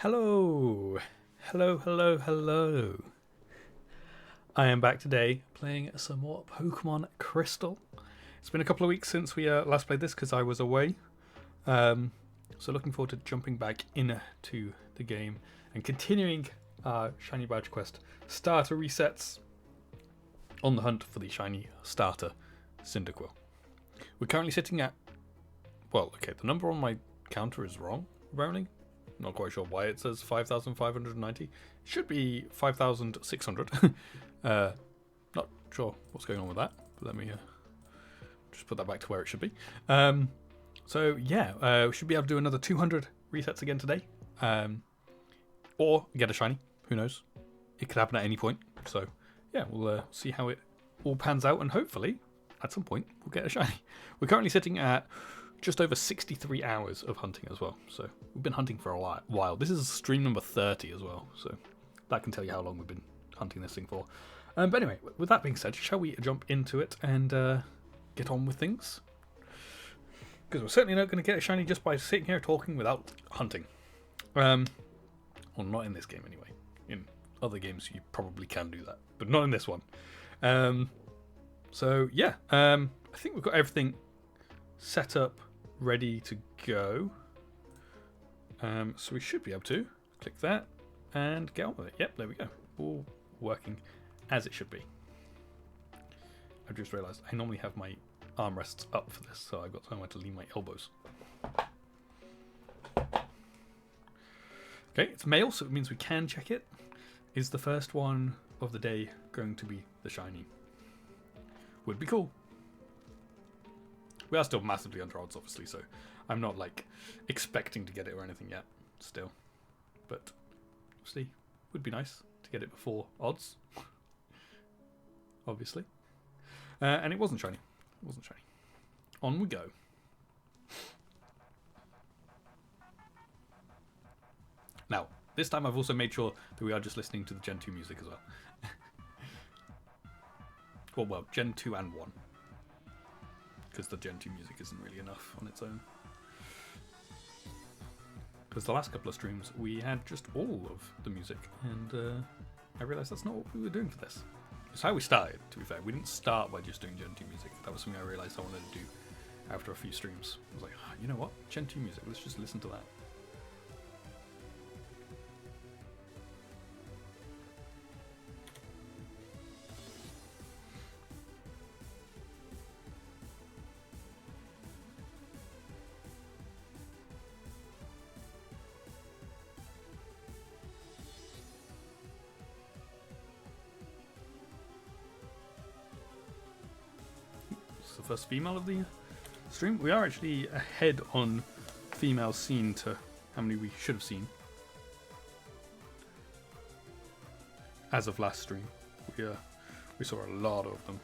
Hello, hello. I am back today playing some more Pokemon Crystal. It's been a couple of weeks since we last played this because I was away. So looking forward to jumping back into the game and continuing our Shiny Badge Quest starter resets on the hunt for the Shiny Starter Cyndaquil. We're currently sitting at, well, okay, the number on my counter is wrong, rounding. Not quite sure why it says 5,590. It should be 5,600. Not sure what's going on with that. But let me just put that back to where it should be. So yeah, we should be able to do another 200 resets again today. Or get a shiny. Who knows? It could happen at any point. So yeah, we'll see how it all pans out. And hopefully, at some point, we'll get a shiny. We're currently sitting at just over 63 hours of hunting as well. So we've been hunting for a while. This is stream number 30 as well. So that can tell you how long we've been hunting this thing for. But anyway, with that being said, shall we jump into it and get on with things? Because we're certainly not going to get a shiny just by sitting here talking without hunting. Well, not in this game anyway. In other games you probably can do that. But not in this one. So yeah, I think we've got everything set up, ready to go. So we should be able to click that and get on with it. Yep, there we go. All working as it should be. I've just realised I normally have my armrests up for this, so I've got somewhere to lean my elbows. Okay, it's male, so it means we can check it. Is the first one of the day going to be the shiny? Would be cool. We are still massively under odds, obviously, so I'm not like expecting to get it or anything yet, still. But obviously, would be nice to get it before odds, obviously. And it wasn't shiny. It wasn't shiny. On we go. Now, this time I've also made sure that we are just listening to the Gen 2 music as well. Well, Gen 2 and 1. Because the Gen 2 music isn't really enough on its own. Because the last couple of streams we had just all of the music, and I realised that's not what we were doing for this. It's how we started, to be fair. We didn't start by just doing Gen 2 music. That was something I realised I wanted to do after a few streams. I was like, oh, you know what? Gen 2 music, let's just listen to that. The first female of the stream. We are actually ahead on female seen to how many we should have seen as of last stream. We saw a lot of them.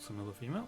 That's another female.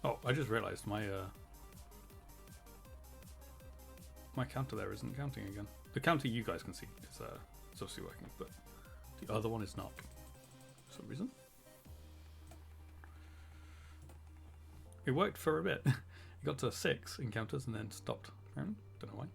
Oh, I just realised my counter there isn't counting again. The counter you guys can see is it's obviously working, but the other one is not for some reason. It worked for a bit. It got to 6 encounters and then stopped. Don't know why.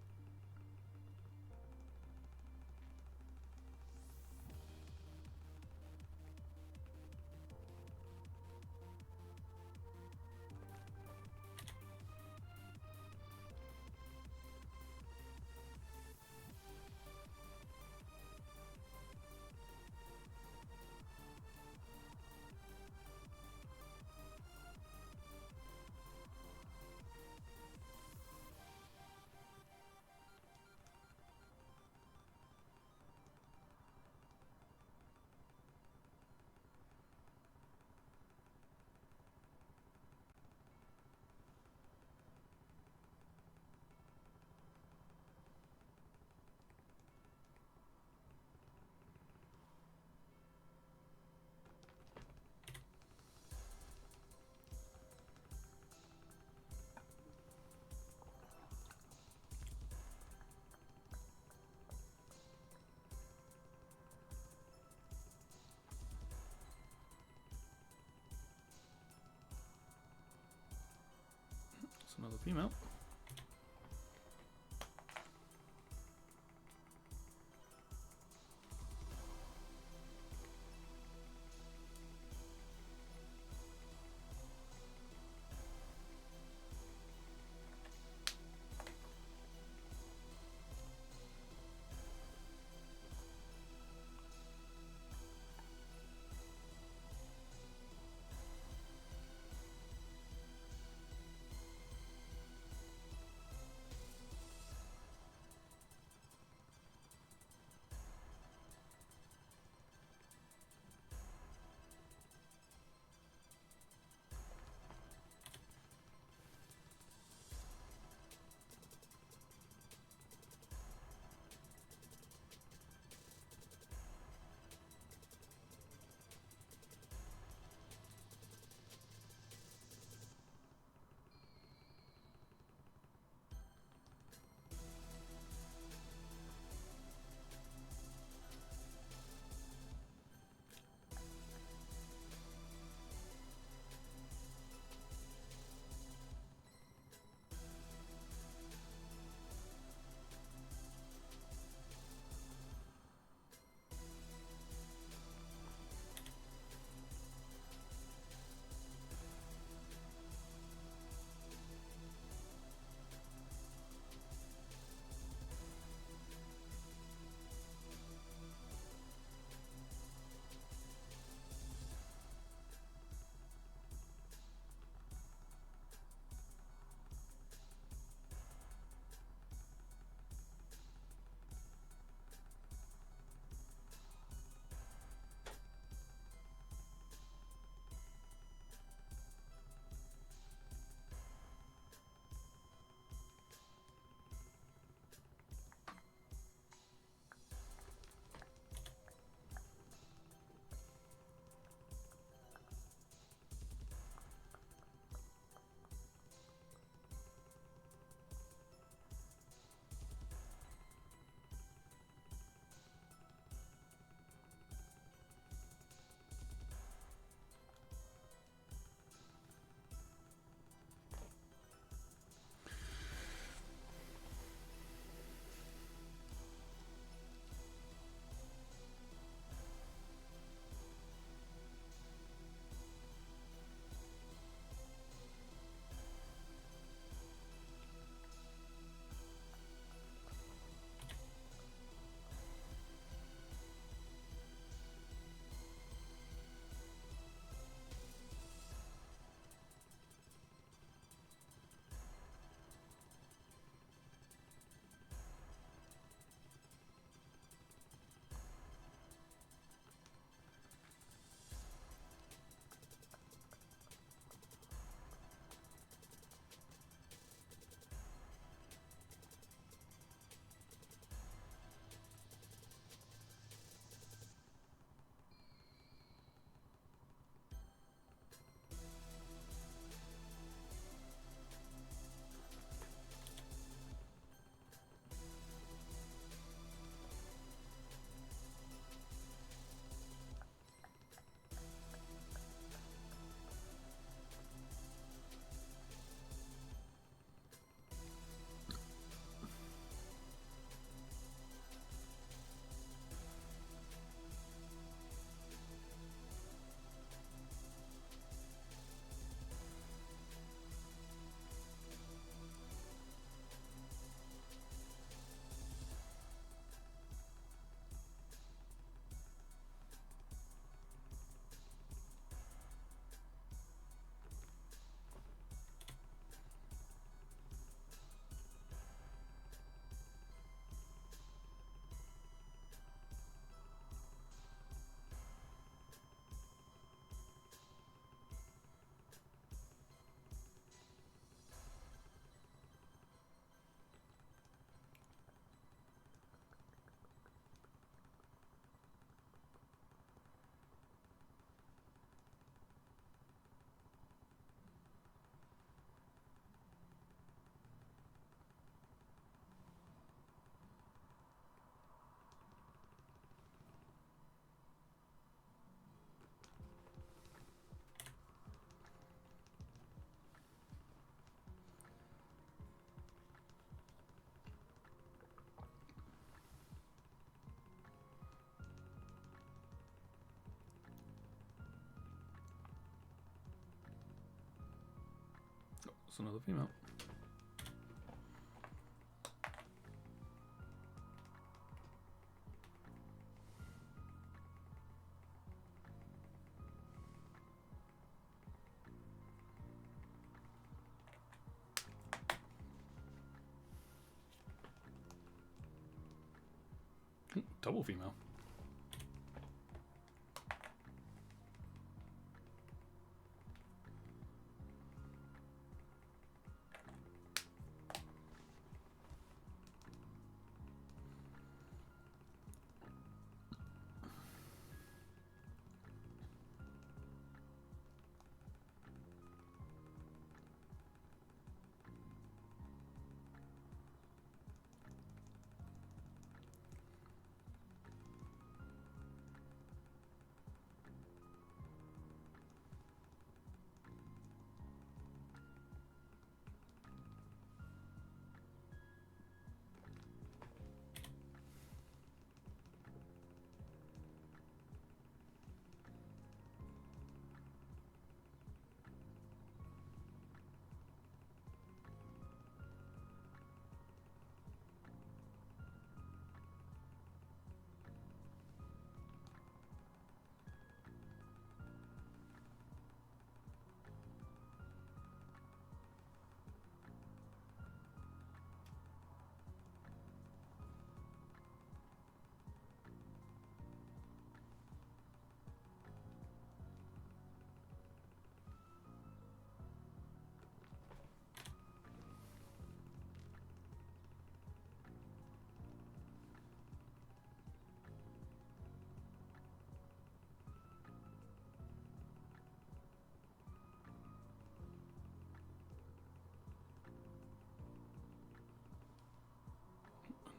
another female. That's another female. Double female.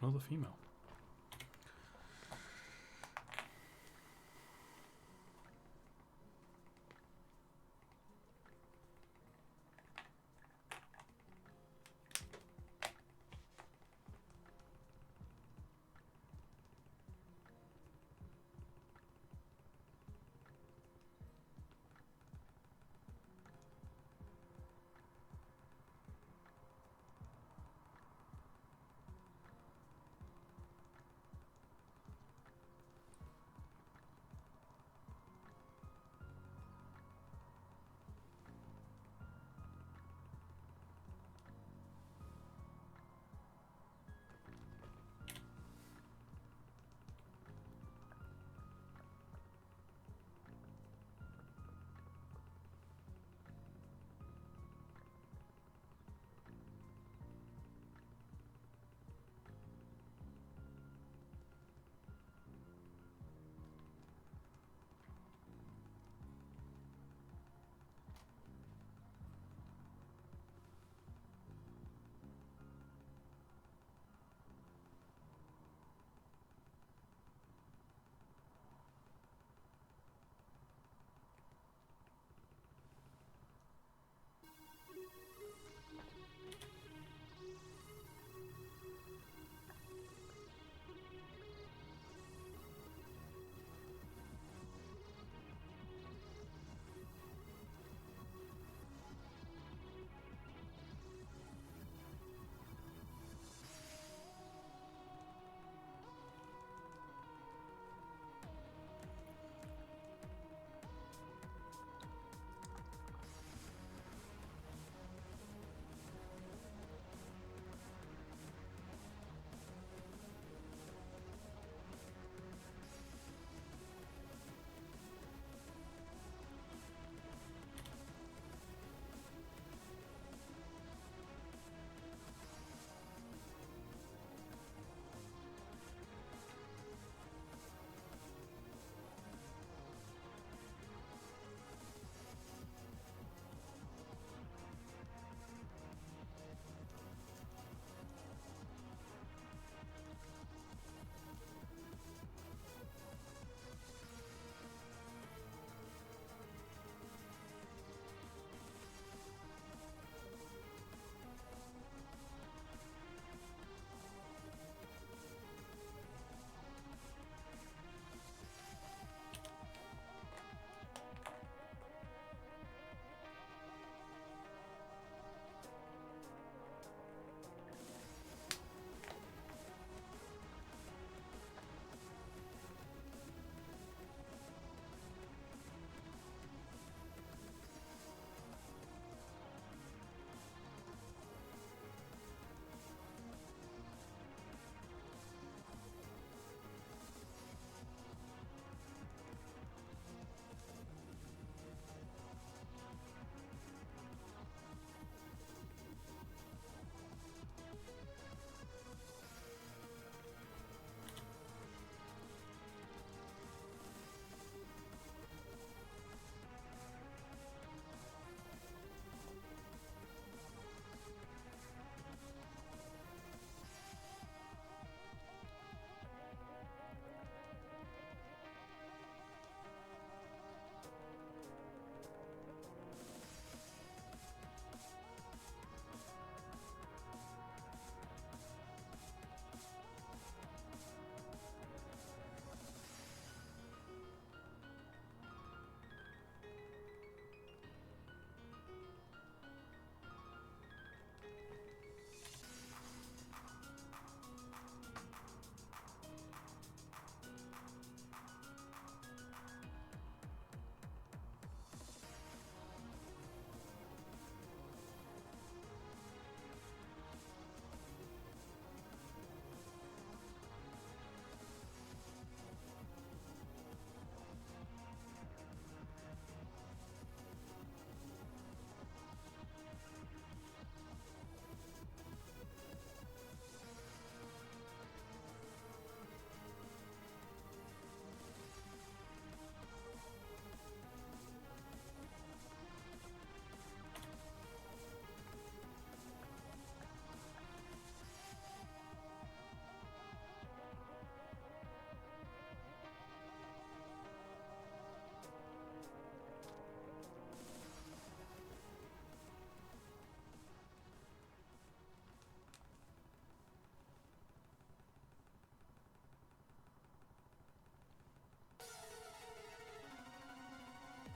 Another female.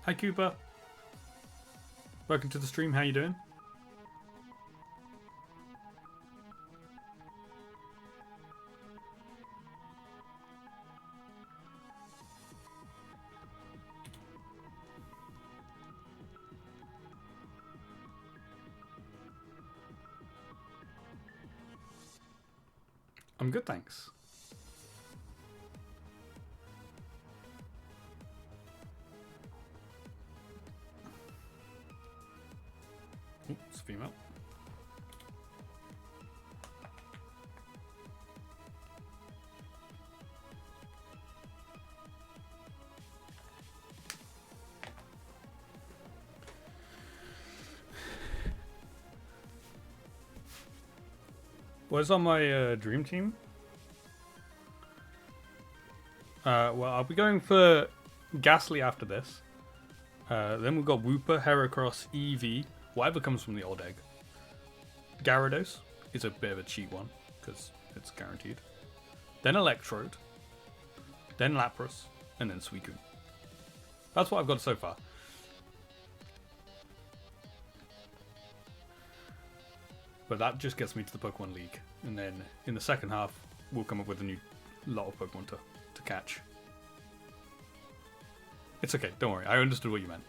Hi Cooper. Welcome to the stream. How you doing? I'm good, thanks. Ooh, it's a female. What's on my dream team? Well, I'll be going for Ghastly after this. Then we've got Wooper, Heracross, Eevee, whatever comes from the old egg. Gyarados is a bit of a cheap one because it's guaranteed. Then Electrode, then Lapras, and then Suicune. That's what I've got so far. But that just gets me to the Pokemon League. And then in the second half, we'll come up with a new lot of Pokemon to catch. It's okay, don't worry. I understood what you meant.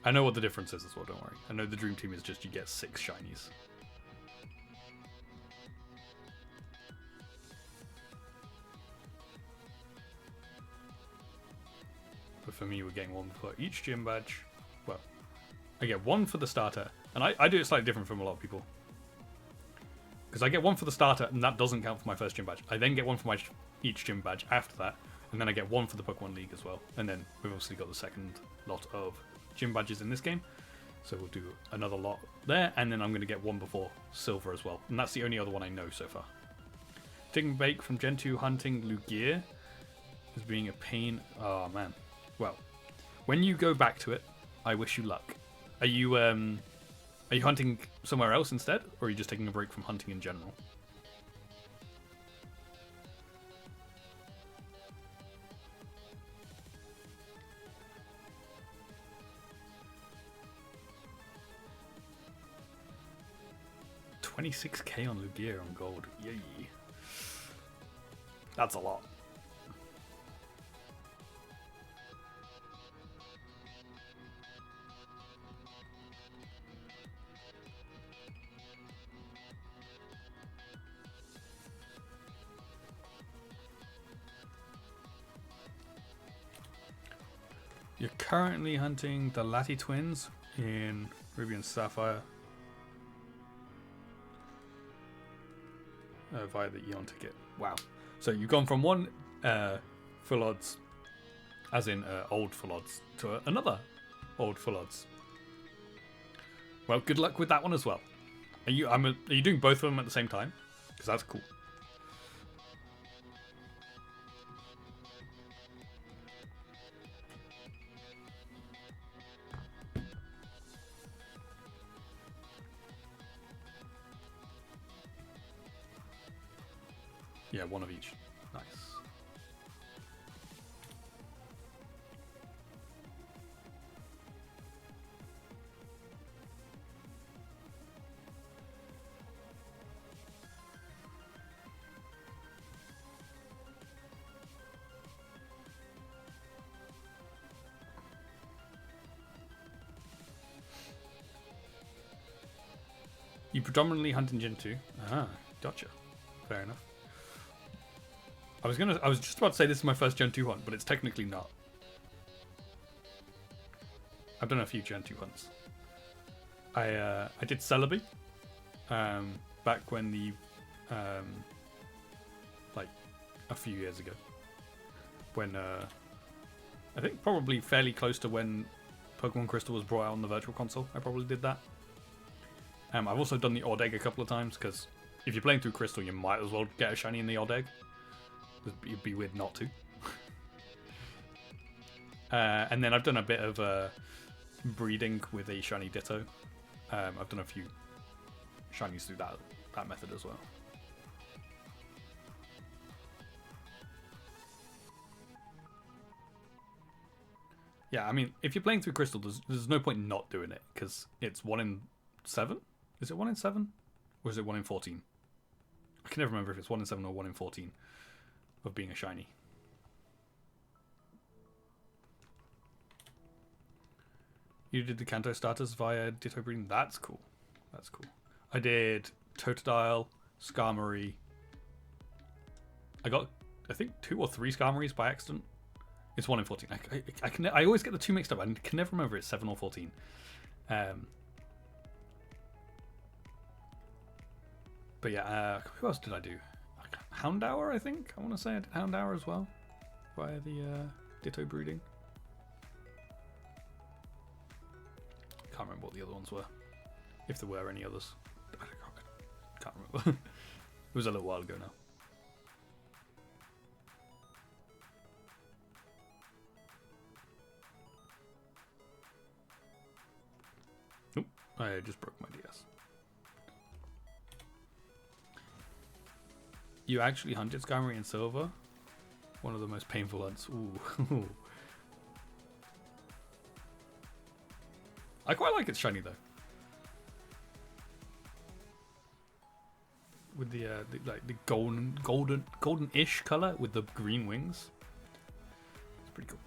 I know what the difference is as well, don't worry. I know the Dream Team is just you get 6 shinies. But for me, we're getting 1 for each gym badge. Well, I get 1 for the starter. And I do it slightly different from a lot of people. Because I get 1 for the starter, and that doesn't count for my first gym badge. I then get 1 for each gym badge after that. And then I get 1 for the Pokemon League as well. And then we've obviously got the second lot of gym badges in this game. So we'll do another lot there. And then I'm going to get 1 before Silver as well. And that's the only other one I know so far. Taking Bake from Gen 2 hunting Lugia is being a pain. Oh, man. Well, when you go back to it, I wish you luck. Are you hunting somewhere else instead, or are you just taking a break from hunting in general? $26K on Lugia on gold. Yay. That's a lot. You're currently hunting the Lati twins in Ruby and Sapphire via the Eon ticket. Wow. So you've gone from one full odds, as in old full odds, to another old full odds. Well, good luck with that one as well. Are you doing both of them at the same time? Because that's cool. Yeah, 1 of each. Nice. You predominantly hunt in Gen 2? Ah, gotcha. Fair enough. I was just about to say this is my first Gen 2 hunt, but it's technically not. I've done a few Gen 2 hunts. I did Celebi back when the like a few years ago, when I think probably fairly close to when Pokemon Crystal was brought out on the Virtual Console. I probably did that. I've also done the Odd Egg a couple of times, because if you're playing through Crystal, you might as well get a shiny in the Odd Egg. It'd be weird not to. And then I've done a bit of breeding with a shiny Ditto. I've done a few shinies through that method as well. Yeah, I mean, if you're playing through Crystal, there's no point not doing it, because it's 1 in 7? Is it 1 in 7? Or is it 1 in 14? I can never remember if it's 1 in 7 or 1 in 14 of being a shiny. You did the Kanto starters via Ditto breeding? That's cool. That's cool. I did Totodile, Skarmory. I got, I think, 2 or 3 Skarmories by accident. It's 1 in 14. I always get the 2 mixed up. I can never remember it's 7 or 14. But yeah, who else did I do? Houndour, I think. I want to say I did Houndour as well via the Ditto breeding. Can't remember what the other ones were, if there were any others. I can't remember. It was a little while ago now. Nope, I just broke my DS. You actually hunted Skarmory in Silver? One of the most painful hunts. Ooh. I quite like its shiny though. With the golden-ish color with the green wings. It's pretty cool.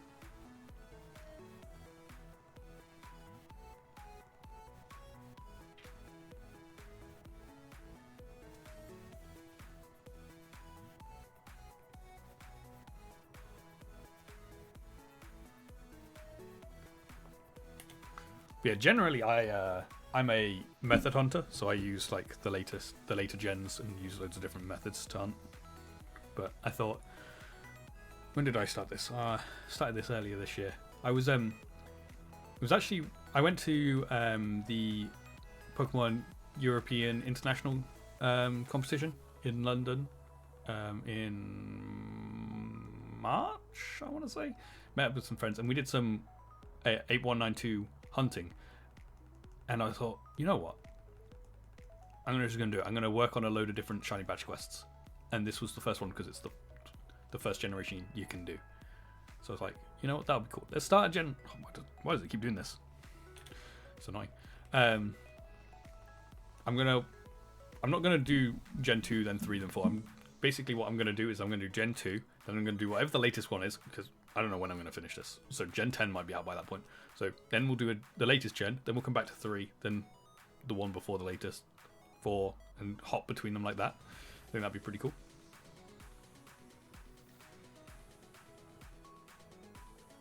Yeah, generally I'm a method hunter, so I use like the later gens and use loads of different methods to hunt. But I thought, when did I start this? Started this earlier this year. I was I went to the Pokemon European International competition in London in March, I want to say. Met up with some friends and we did some 8192 hunting, and I thought, you know what, I'm just going to do it. I'm going to work on a load of different shiny badge quests, and this was the first one because it's the first generation you can do. So I was like, you know what, that would be cool. Let's start a gen. Oh, why does it keep doing this? It's annoying. I'm not gonna do Gen 2, then 3, then 4. Basically what I'm gonna do is I'm gonna do Gen 2, then I'm gonna do whatever the latest one is, because I don't know when I'm gonna finish this. So Gen 10 might be out by that point. So then we'll do the latest gen, then we'll come back to 3, then the one before the latest, 4, and hop between them like that. I think that'd be pretty cool.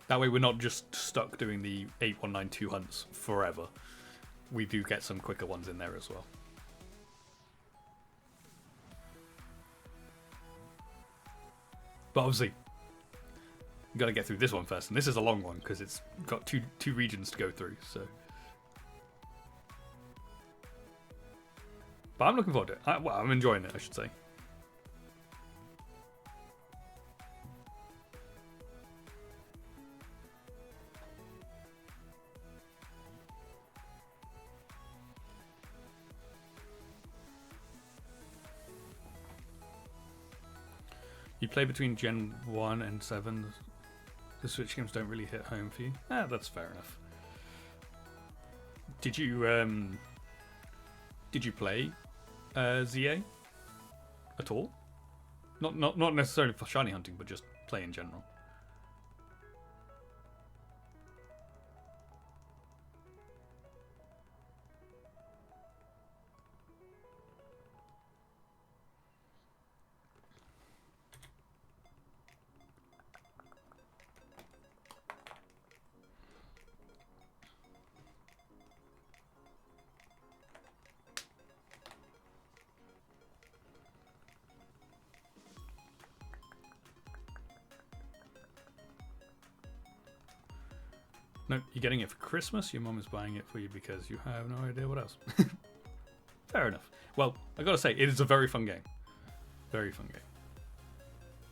That way we're not just stuck doing the 8192 hunts forever. We do get some quicker ones in there as well. But obviously, you got to get through this one first, and this is a long one because it's got two regions to go through. So, but I'm looking forward to it. Well, I'm enjoying it, I should say. You play between Gen 1 and 7. The Switch games don't really hit home for you. That's fair enough. Did you play ZA at all? Not necessarily for shiny hunting, but just play in general. No, you're getting it for Christmas. Your mum is buying it for you because you have no idea what else. Fair enough. Well, I gotta say, it is a very fun game. Very fun game.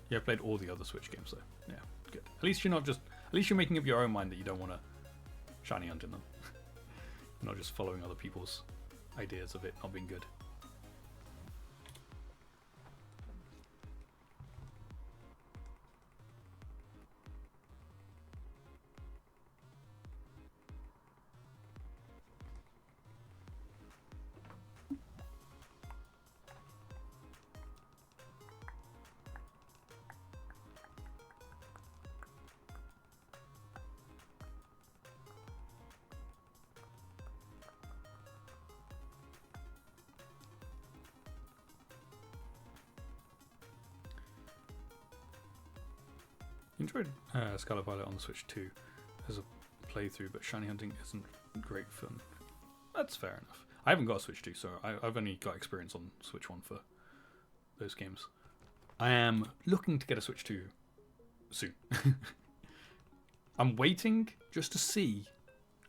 Yeah, I've played all the other Switch games though. Yeah, good. At least you're not just. At least you're making up your own mind that you don't want to shiny hunt in them. You're not just following other people's ideas of it not being good. enjoyed Scarlet Violet on the Switch 2 as a playthrough, but shiny hunting isn't great fun. That's fair enough. I haven't got a Switch 2, so I've only got experience on Switch 1 for those games. I am looking to get a Switch 2 soon. I'm waiting just to see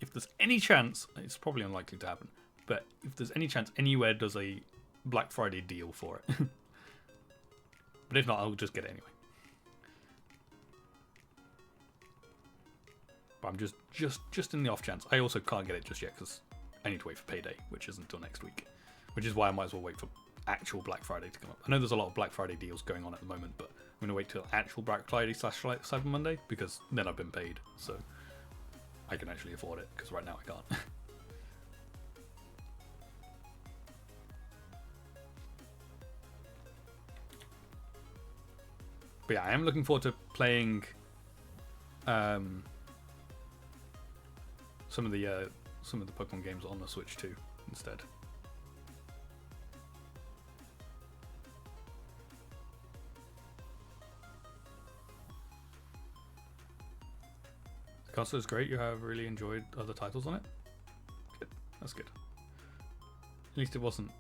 if there's any chance, it's probably unlikely to happen, but if there's any chance Anywhere does a Black Friday deal for it. But if not, I'll just get it anyway. But I'm just in the off chance. I also can't get it just yet because I need to wait for payday, which isn't until next week. Which is why I might as well wait for actual Black Friday to come up. I know there's a lot of Black Friday deals going on at the moment, but I'm going to wait till actual Black Friday / Cyber Monday because then I've been paid, so I can actually afford it, because right now I can't. But yeah, I am looking forward to playing some of the Pokemon games on the Switch 2 instead. The console is great. You have really enjoyed other titles on it. Good. That's good. At least it wasn't.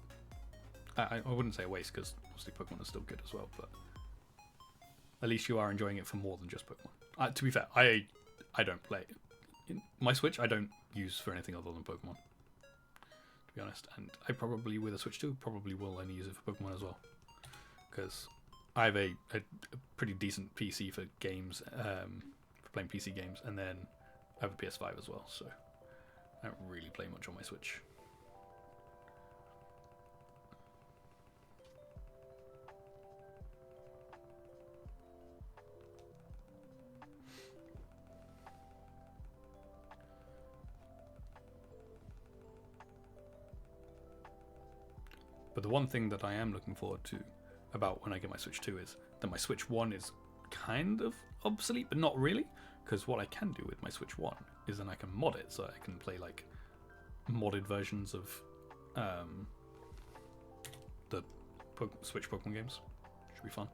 I wouldn't say a waste, because obviously Pokemon is still good as well. But at least you are enjoying it for more than just Pokemon. To be fair, I don't play it. My Switch I don't use for anything other than Pokemon, to be honest. And I probably, with a Switch 2, probably will only use it for Pokemon as well, because I have a pretty decent PC for games, for playing PC games, and then I have a PS5 as well, so I don't really play much on my Switch. But the one thing that I am looking forward to about when I get my Switch 2 is that my Switch 1 is kind of obsolete, but not really, because what I can do with my Switch 1 is then I can mod it, so I can play like modded versions of the Switch Pokemon games. Should be fun,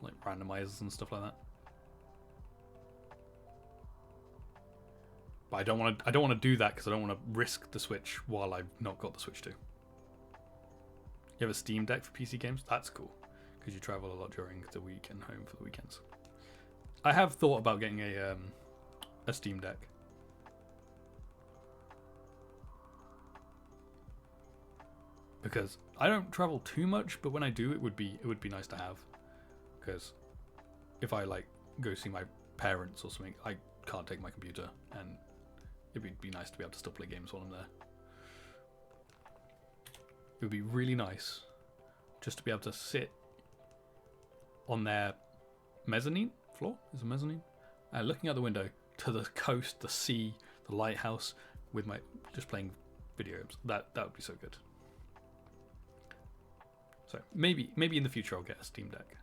like randomizers and stuff like that. But I don't want to do that because I don't want to risk the Switch while I've not got the Switch 2. You have a Steam Deck for PC games? That's cool, because you travel a lot during the week and home for the weekends. I have thought about getting a Steam Deck. Because I don't travel too much, but when I do, it would be nice to have. Because if I like go see my parents or something, I can't take my computer, and it would be nice to be able to still play games while I'm there. It would be really nice just to be able to sit on their mezzanine floor. Is it mezzanine? Looking out the window to the coast, the sea, the lighthouse, with my just playing video games. That would be so good. So maybe in the future I'll get a Steam Deck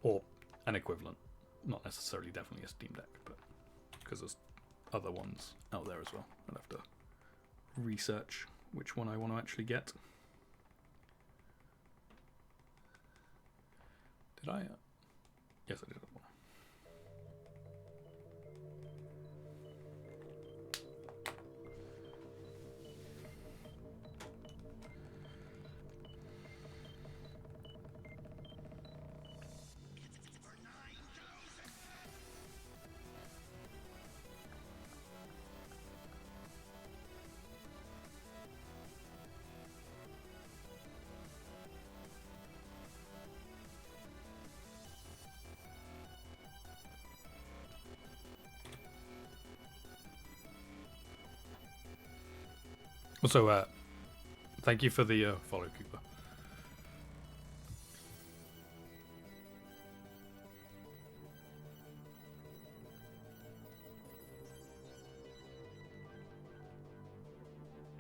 or an equivalent. Not necessarily definitely a Steam Deck, but because there's other ones out there as well. I'll have to research which one I want to actually get. Did I? Yes, I did. Also, thank you for the follow, Cooper.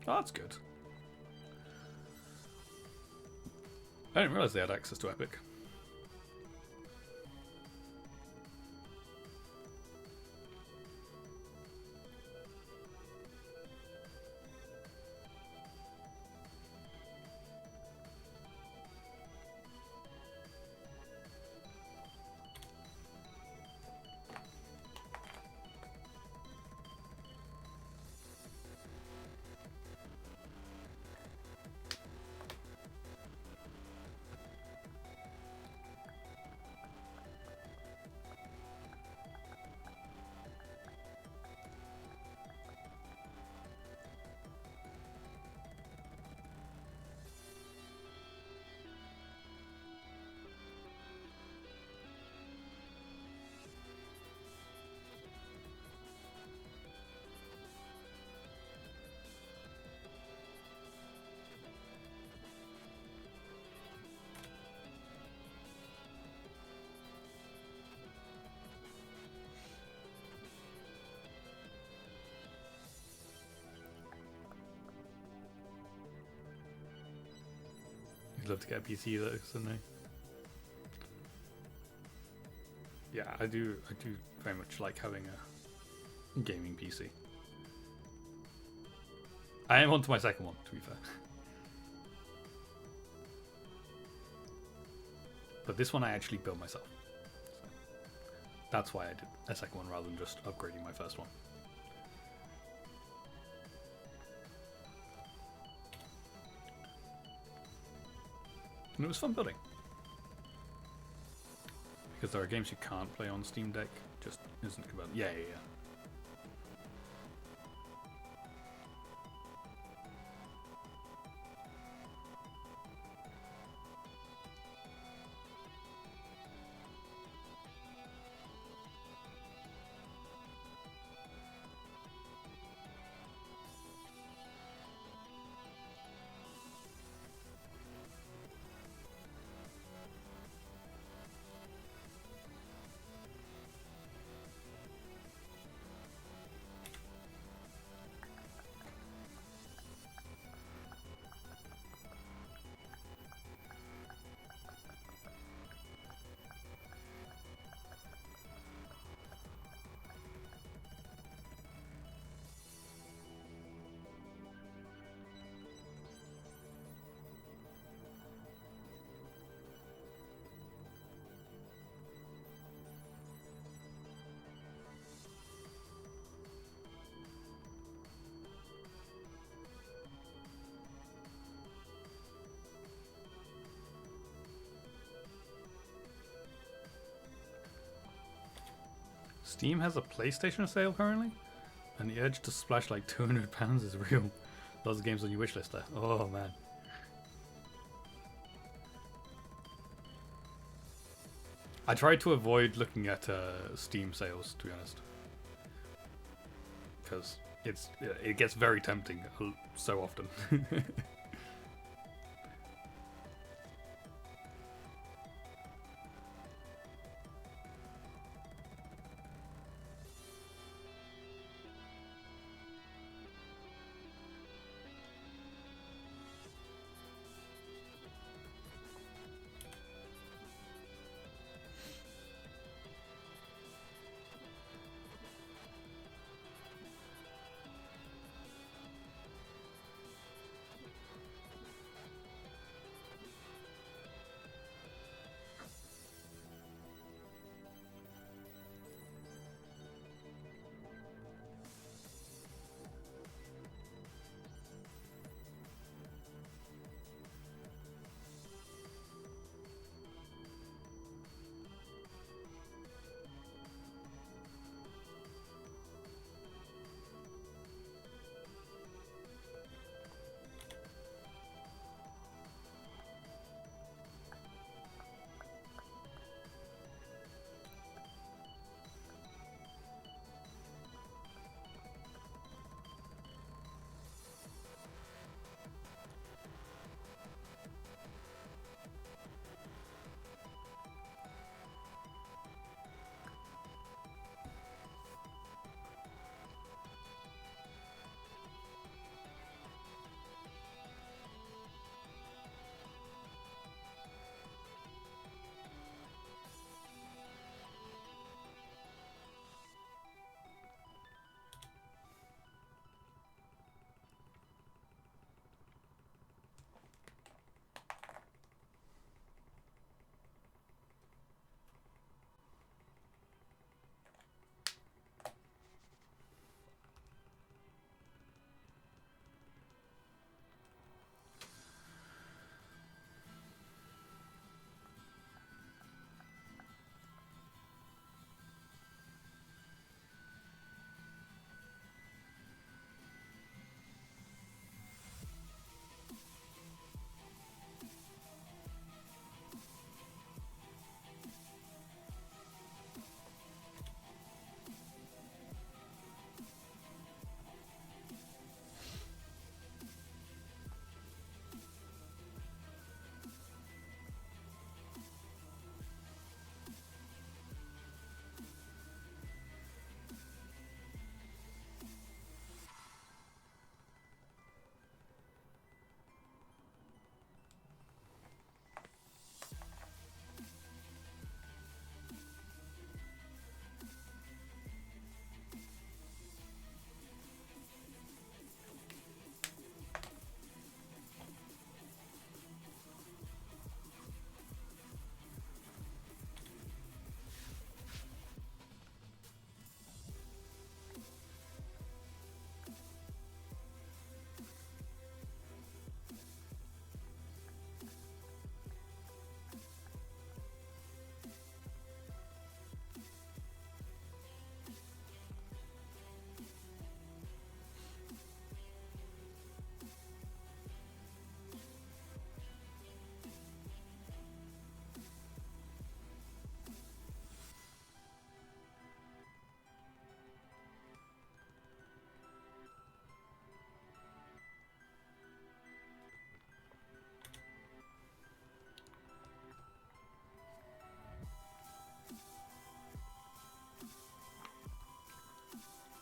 Oh, that's good. I didn't realize they had access to Epic. I'd love to get a PC though, someday. Yeah, I do very much like having a gaming PC. I am on to my second one, to be fair. But this one I actually built myself. So that's why I did a second one rather than just upgrading my first one. And it was fun building. Because there are games you can't play on Steam Deck, just isn't compatible. Yeah. Steam has a PlayStation sale currently, and the urge to splash like £200 is real. Lots of games on your wish list there. Oh man. I try to avoid looking at Steam sales, to be honest, because it gets very tempting so often.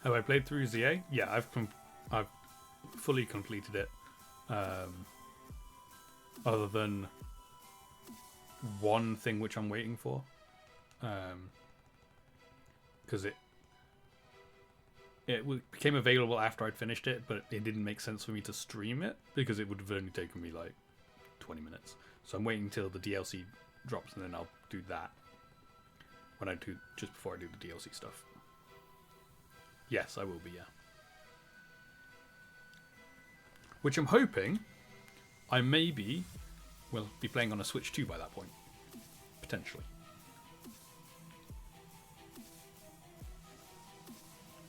Have I played through ZA? Yeah, I've fully completed it. Other than one thing which I'm waiting for, because it became available after I'd finished it, but it didn't make sense for me to stream it because it would have only taken me like 20 minutes. So I'm waiting until the DLC drops, and then I'll do that when I do, just before I do the DLC stuff. Yes, I will be, yeah. Which I'm hoping I maybe will be playing on a Switch 2 by that point. Potentially.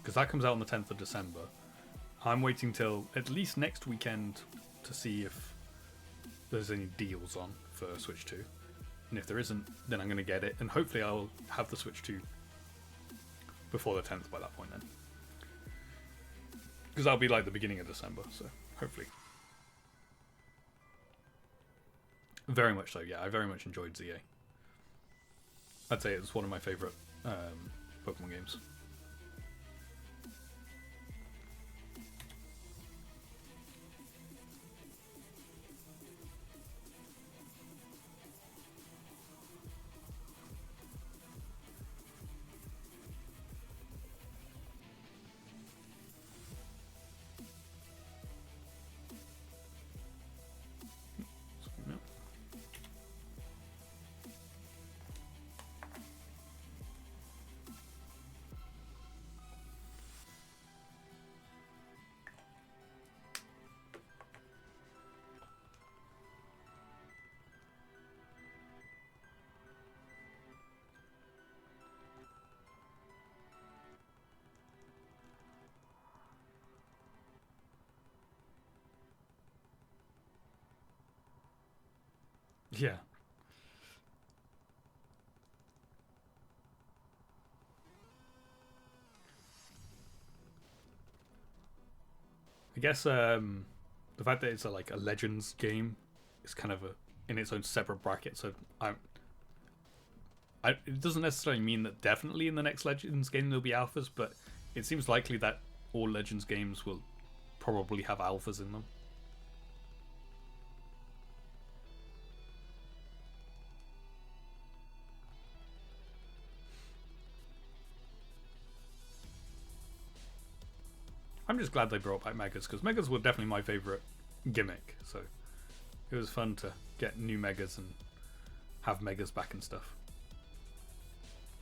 Because that comes out on the 10th of December. I'm waiting till at least next weekend to see if there's any deals on for Switch 2. And if there isn't, then I'm going to get it. And hopefully I'll have the Switch 2 before the 10th by that point then. Because that'll be like the beginning of December, so hopefully. Very much so, yeah. I very much enjoyed ZA. I'd say it's one of my favourite Pokemon games. Yeah. I guess the fact that it's like a Legends game is kind of in its own separate bracket. So it doesn't necessarily mean that definitely in the next Legends game there'll be alphas, but it seems likely that all Legends games will probably have alphas in them. I'm just glad they brought back Megas, because Megas were definitely my favourite gimmick, so it was fun to get new Megas and have Megas back and stuff.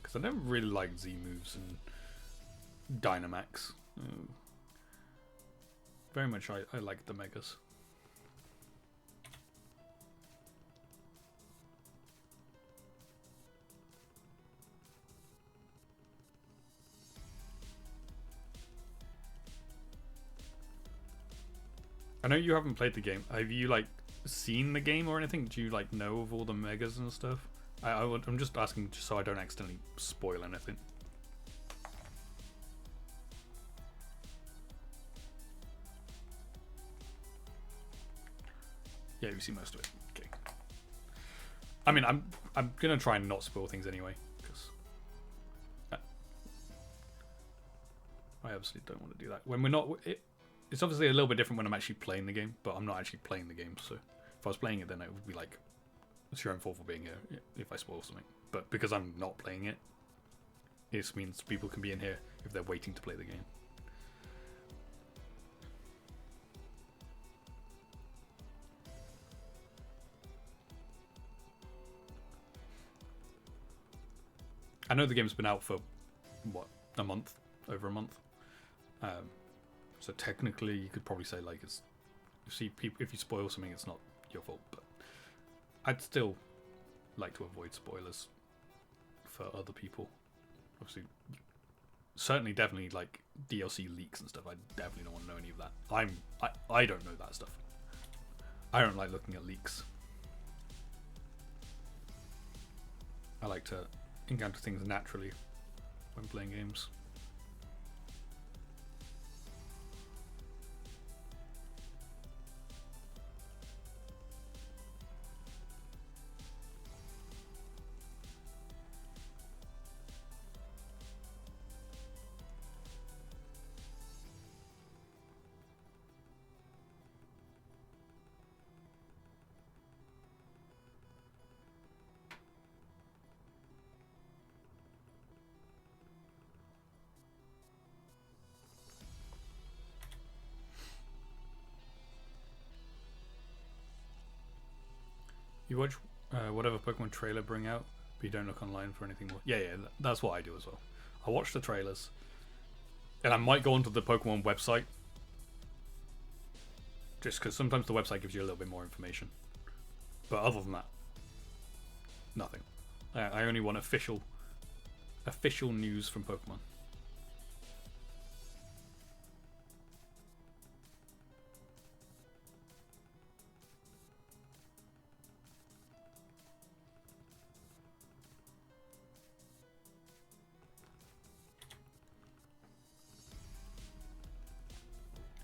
Because I never really liked Z moves and Dynamax. Very much I liked the Megas. I know you haven't played the game. Have you like seen the game or anything? Do you like know of all the Megas and stuff? I'm just asking just so I don't accidentally spoil anything. Yeah, you've seen most of it. Okay. I mean, I'm gonna try and not spoil things anyway, because I absolutely don't want to do that. When we're not, it's obviously a little bit different when I'm actually playing the game, but I'm not actually playing the game. So if I was playing it, then it would be like, it's your own fault for being here if I spoil something. But because I'm not playing it, it means people can be in here if they're waiting to play the game. I know the game's been out for, what, a month? Over a month? So technically you could probably say like it's, if you spoil something it's not your fault, but I'd still like to avoid spoilers for other people. Obviously, certainly definitely like DLC leaks and stuff, I definitely don't want to know any of that. I don't know that stuff. I don't like looking at leaks. I like to encounter things naturally when playing games. You watch whatever Pokemon trailer bring out, but you don't look online for anything more. Yeah, that's what I do as well. I watch the trailers, and I might go onto the Pokemon website, just because sometimes the website gives you a little bit more information. But other than that, nothing. I only want official news from Pokemon.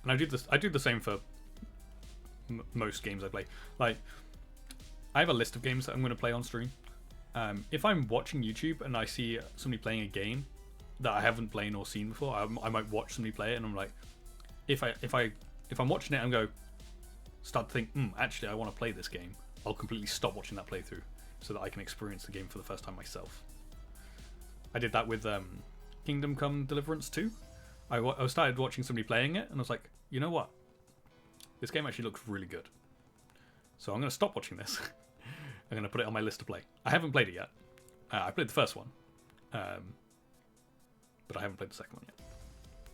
And I do this. I do the same for most games I play. Like, I have a list of games that I'm going to play on stream. If I'm watching YouTube and I see somebody playing a game that I haven't played or seen before, I might watch somebody play it, and I'm like, if I'm watching it and go start to think, actually I want to play this game, I'll completely stop watching that playthrough so that I can experience the game for the first time myself. I did that with Kingdom Come Deliverance 2. I started watching somebody playing it, and I was like, you know what? This game actually looks really good. So I'm going to stop watching this. I'm going to put it on my list to play. I haven't played it yet. I played the first one. But I haven't played the second one yet.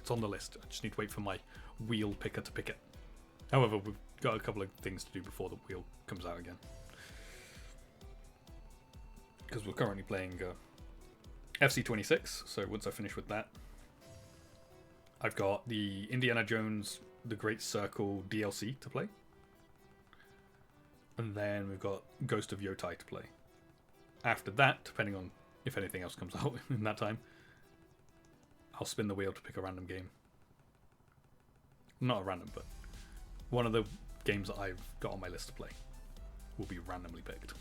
It's on the list. I just need to wait for my wheel picker to pick it. However, we've got a couple of things to do before the wheel comes out again. Because we're currently playing FC26, so once I finish with that, I've got the Indiana Jones The Great Circle DLC to play. And then we've got Ghost of Yotai to play. After that, depending on if anything else comes out in that time, I'll spin the wheel to pick a random game. Not a random, but one of the games that I've got on my list to play will be randomly picked.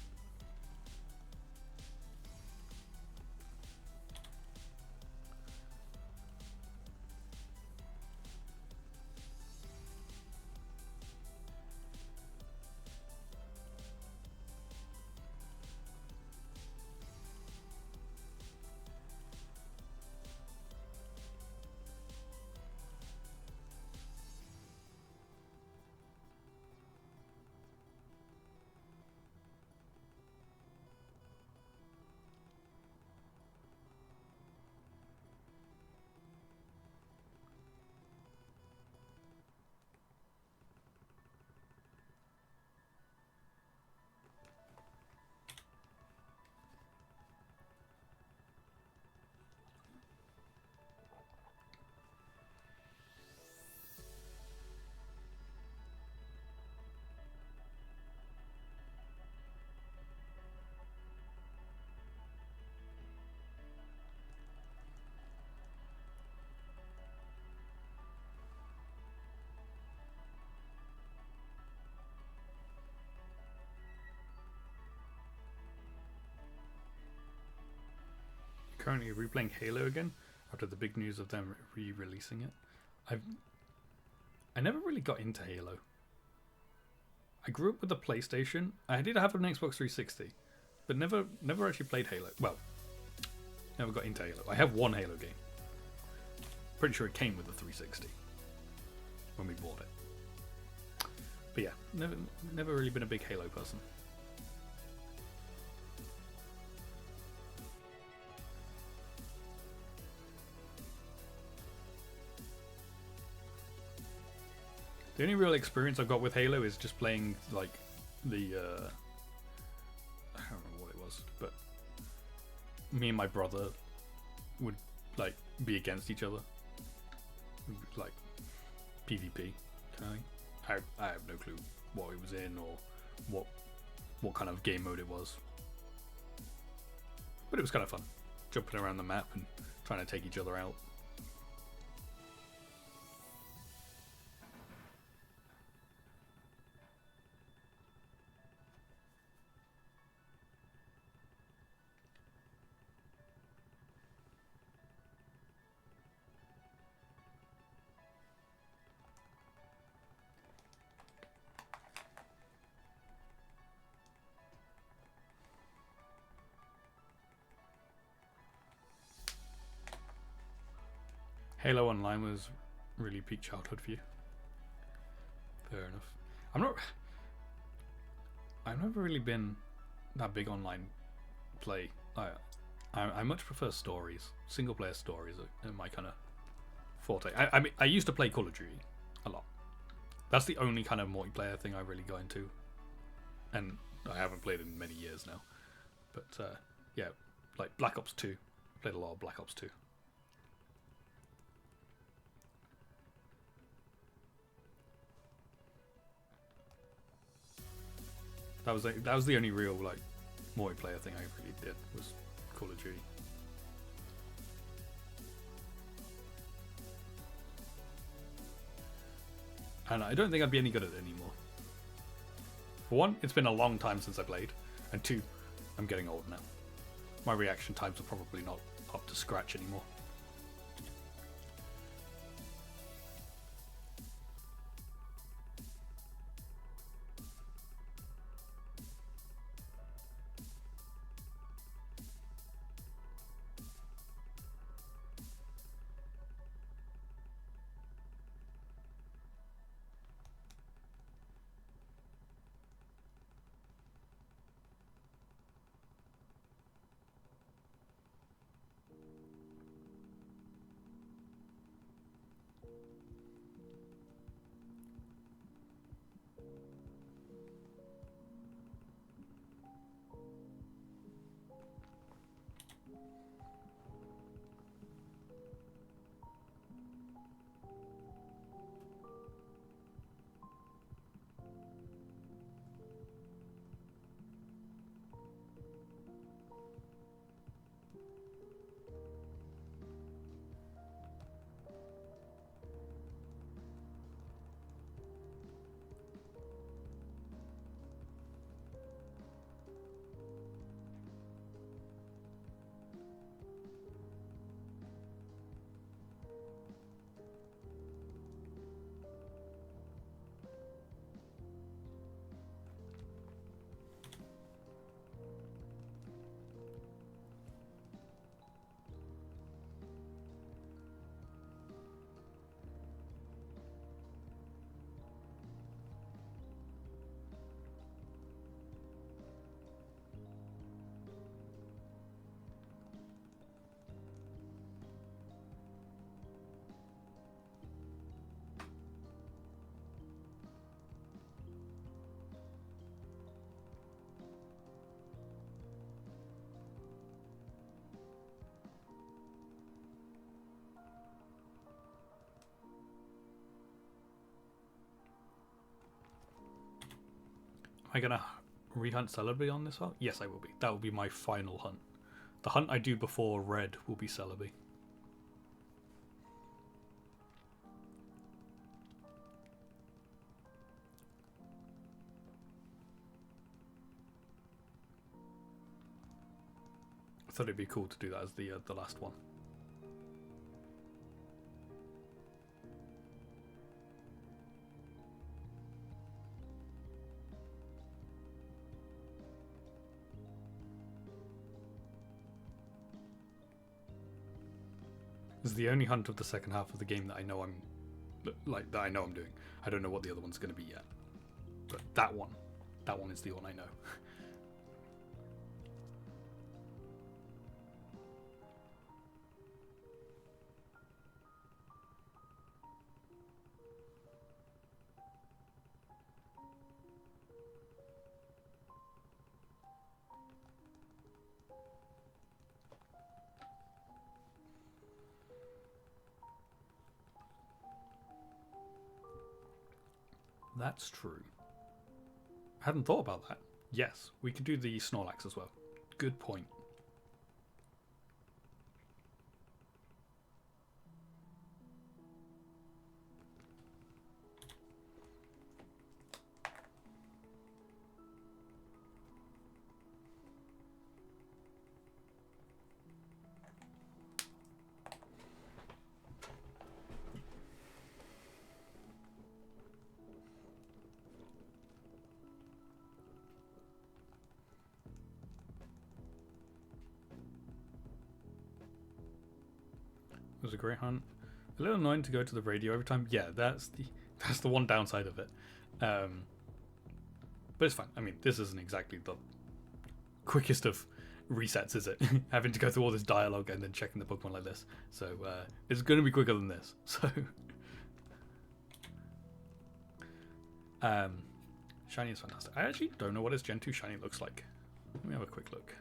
Currently replaying Halo again after the big news of them re-releasing it. I never really got into Halo. I grew up with the PlayStation. I did have an Xbox 360, but never actually played Halo. Well, never got into Halo. I have one Halo game. Pretty sure it came with the 360 when we bought it. But yeah, never really been a big Halo person. The only real experience I've got with Halo is just playing like the I don't know what it was, but me and my brother would like be against each other, like PvP kind of thing. I have no clue what it was in or what kind of game mode it was, but it was kind of fun, jumping around the map and trying to take each other out. Halo Online was really peak childhood for you. Fair enough. I've never really been that big online play. I much prefer stories. Single player stories are my kind of forte. I mean, I used to play Call of Duty a lot. That's the only kind of multiplayer thing I really got into, and I haven't played in many years now. But yeah, like Black Ops 2. Played a lot of Black Ops 2. That was the only real like multiplayer thing I really did was Call of Duty. And I don't think I'd be any good at it anymore. For one, it's been a long time since I played, and two, I'm getting old now. My reaction times are probably not up to scratch anymore. Am I gonna rehunt Celebi on this hunt? Yes, I will be. That will be my final hunt. The hunt I do before Red will be Celebi. I thought it'd be cool to do that as the last one. This is the only hunt of the second half of the game that I know I'm doing. I don't know what the other one's going to be yet, but that one is the one I know. That's true. I hadn't thought about that. Yes, we could do the Snorlax as well. Good point. It was a great hunt. A little annoying to go to the radio every time. Yeah, that's the one downside of it. But but it's fine. I mean, this isn't exactly the quickest of resets, is it? Having to go through all this dialogue and then checking the Pokemon like this. So it's going to be quicker than this. So shiny is fantastic. I actually don't know what his Gen 2 shiny looks like. Let me have a quick look.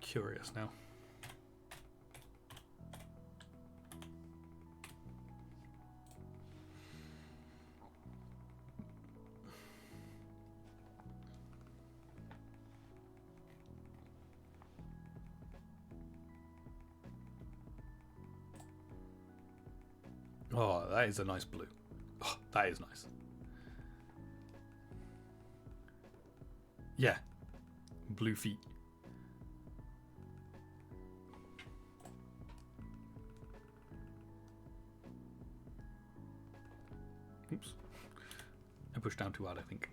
Curious now. Oh, that is a nice blue. Oh, that is nice. Yeah. Blue feet. Oops. I pushed down too hard, I think.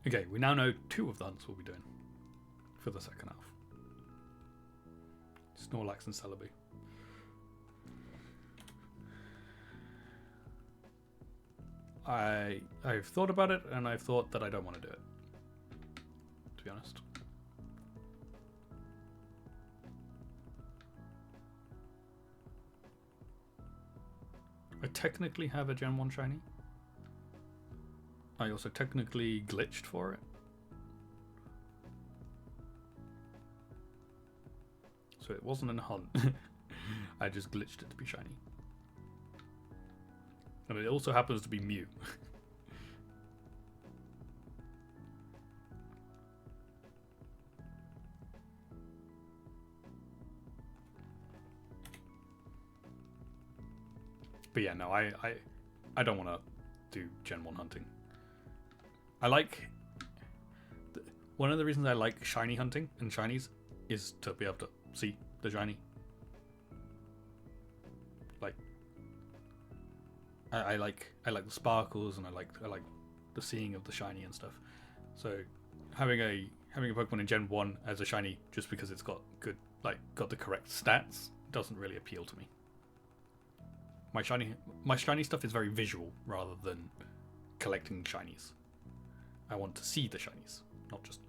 Okay, we now know 2 of the hunts we'll be doing for the second half. Snorlax and Celebi. I've thought about it, and I've thought that I don't want to do it, to be honest. I technically have a Gen 1 shiny. I also technically glitched for it. So it wasn't a hunt. I just glitched it to be shiny. And it also happens to be Mew. But yeah, no, I don't want to do Gen 1 hunting. I like... One of the reasons I like shiny hunting and shinies is to be able to see the shiny. Like... I like the sparkles, and I like the seeing of the shiny and stuff. So having a Pokemon in Gen 1 as a shiny just because it's got got the correct stats doesn't really appeal to me. My shiny stuff is very visual rather than collecting shinies. I want to see the shinies, not just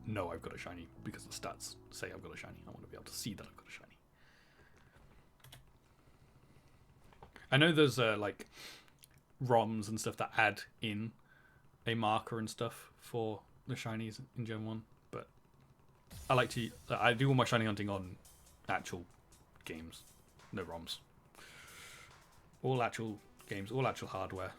know I've got a shiny because the stats say I've got a shiny. I want to be able to see that I've got a shiny. I know there's like ROMs and stuff that add in a marker and stuff for the shinies in Gen 1, but I do all my shiny hunting on actual games, no ROMs. All actual games, all actual hardware.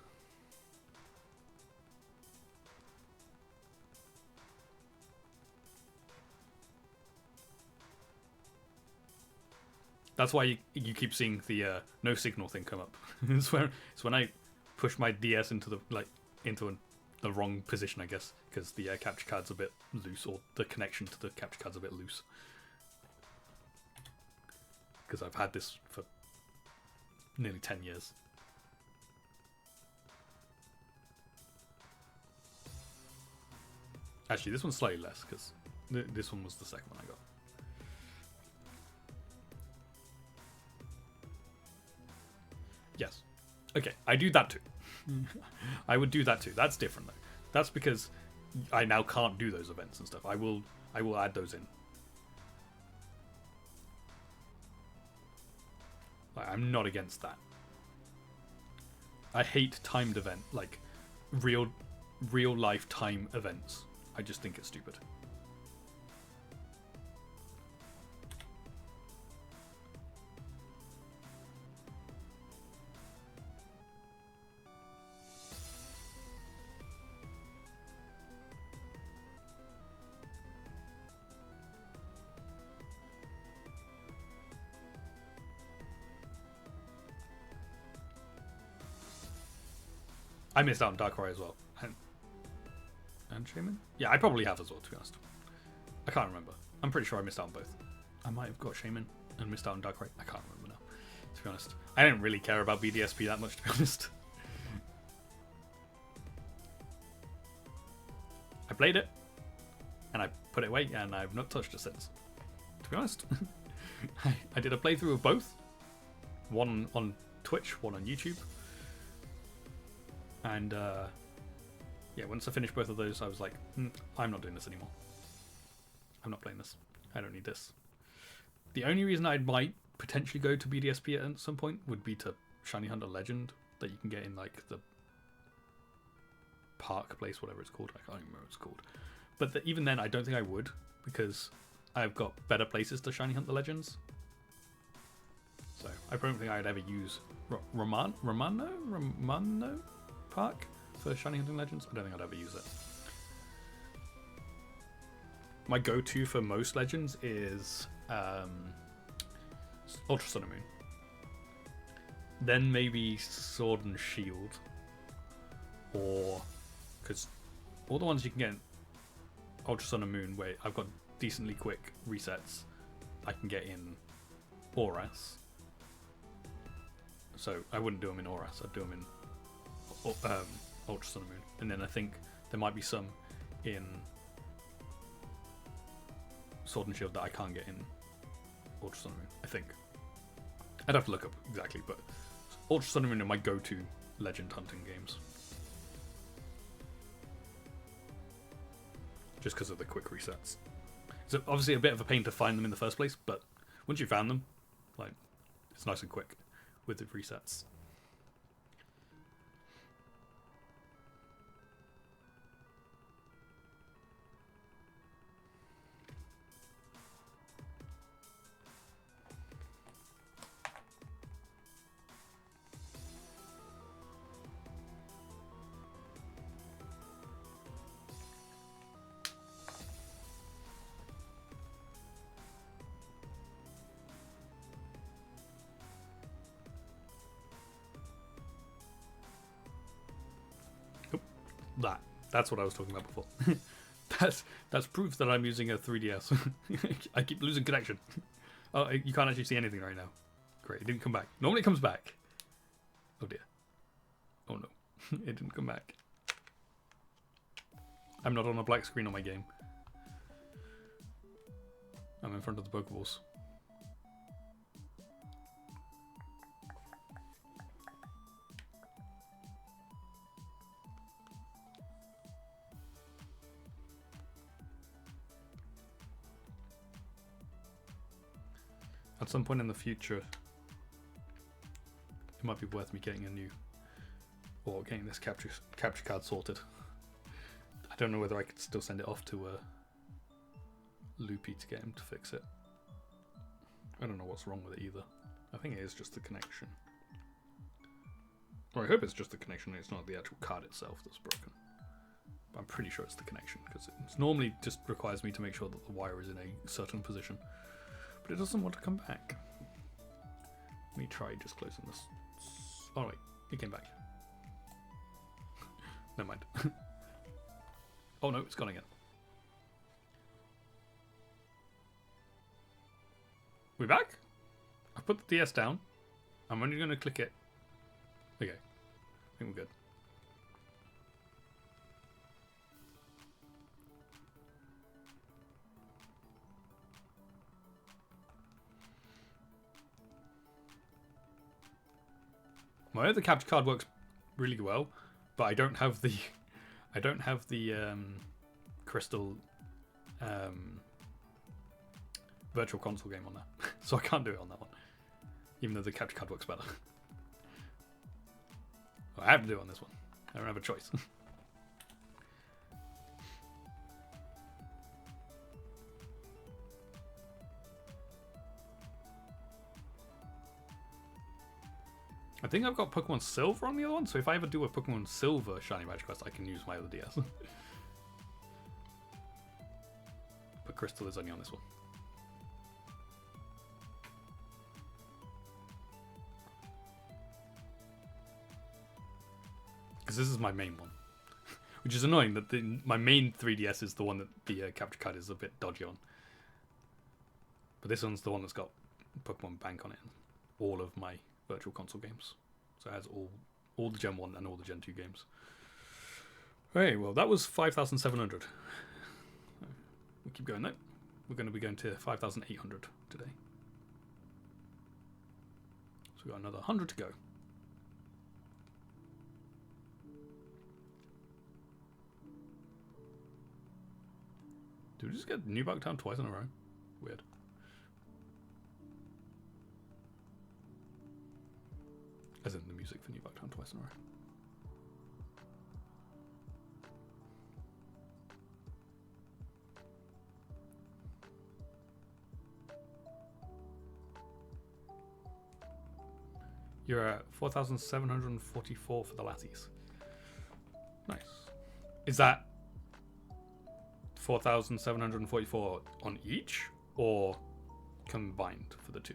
That's why you keep seeing the no signal thing come up. it's when I push my DS into the wrong position, I guess, because the capture card's a bit loose, or the connection to the capture card's a bit loose. Because I've had this for nearly 10 years. Actually, this one's slightly less, because this one was the second one I got. Yes. Okay, I do that too. I would do that too. That's different though. That's because I now can't do those events and stuff. I will add those in. I'm not against that. I hate timed event, like real life time events. I just think it's stupid. I missed out on Darkrai as well. And Shaman? Yeah, I probably have as well, to be honest. I can't remember. I'm pretty sure I missed out on both. I might have got Shaman and missed out on Darkrai. I can't remember now, to be honest. I didn't really care about BDSP that much, to be honest. I played it, and I put it away, and I've not touched it since, to be honest. I did a playthrough of both. One on Twitch, one on YouTube. And, yeah, once I finished both of those, I was like, I'm not doing this anymore. I'm not playing this. I don't need this. The only reason I might potentially go to BDSP at some point would be to Shiny Hunter Legend that you can get in, like, the park place, whatever it's called. I can't even remember what it's called. But even then, I don't think I would, because I've got better places to Shiny Hunt the Legends. So I don't think I'd ever use Romano Park for Shiny Hunting Legends. I don't think I'd ever use it. My go-to for most Legends is Ultra Sun and Moon. Then maybe Sword and Shield. Or, because all the ones you can get in Ultra Sun and Moon, where I've got decently quick resets, I can get in Oras. So I wouldn't do them in Oras, I'd do them in Ultra Sun and Moon. And then I think there might be some in Sword and Shield that I can't get in Ultra Sun and Moon, I think. I'd have to look up exactly, but Ultra Sun and Moon are my go-to legend hunting games. Just because of the quick resets. It's obviously a bit of a pain to find them in the first place, but once you found them, like, it's nice and quick with the resets. That's what I was talking about before. that's proof that I'm using a 3DS. I keep losing connection. Oh, you can't actually see anything right now. Great, it didn't come back. Normally it comes back. Oh dear. Oh no, it didn't come back. I'm not on a black screen on my game. I'm in front of the Pokeballs. At some point in the future, it might be worth me getting a new, or getting this capture card sorted. I don't know whether I could still send it off to Loopy to get him to fix it. I don't know what's wrong with it either. I think it is just the connection. Or I hope it's just the connection, it's not the actual card itself that's broken. But I'm pretty sure it's the connection, because it normally just requires me to make sure that the wire is in a certain position. But it doesn't want to come back. Let me try just closing this. Oh wait, it came back. Never mind. Oh no, it's gone again. We back? I've put the DS down. I'm only going to click it. Okay, I think we're good. My other capture card works really well, but I don't have the Crystal Virtual Console game on there, so I can't do it on that one. Even though the capture card works better, well, I have to do it on this one. I don't have a choice. I think I've got Pokemon Silver on the other one, so if I ever do a Pokemon Silver Shiny Magic Quest, I can use my other DS. But Crystal is only on this one. because this is my main one, which is annoying that my main 3DS is the one that the capture card is a bit dodgy on. But this one's the one that's got Pokemon Bank on it, and all of my Virtual Console games. So it has all the Gen 1 and all the Gen 2 games. Okay, well that was 5,700. We'll keep going though. We're going to be going to 5,800 today. So we've got another 100 to go. Did we just get New Bucktown twice in a row? Weird. As in the music for New Bucktown twice in a row. You're at 4,744 for the Lassies. Nice. Is that 4,744 on each, or combined for the two?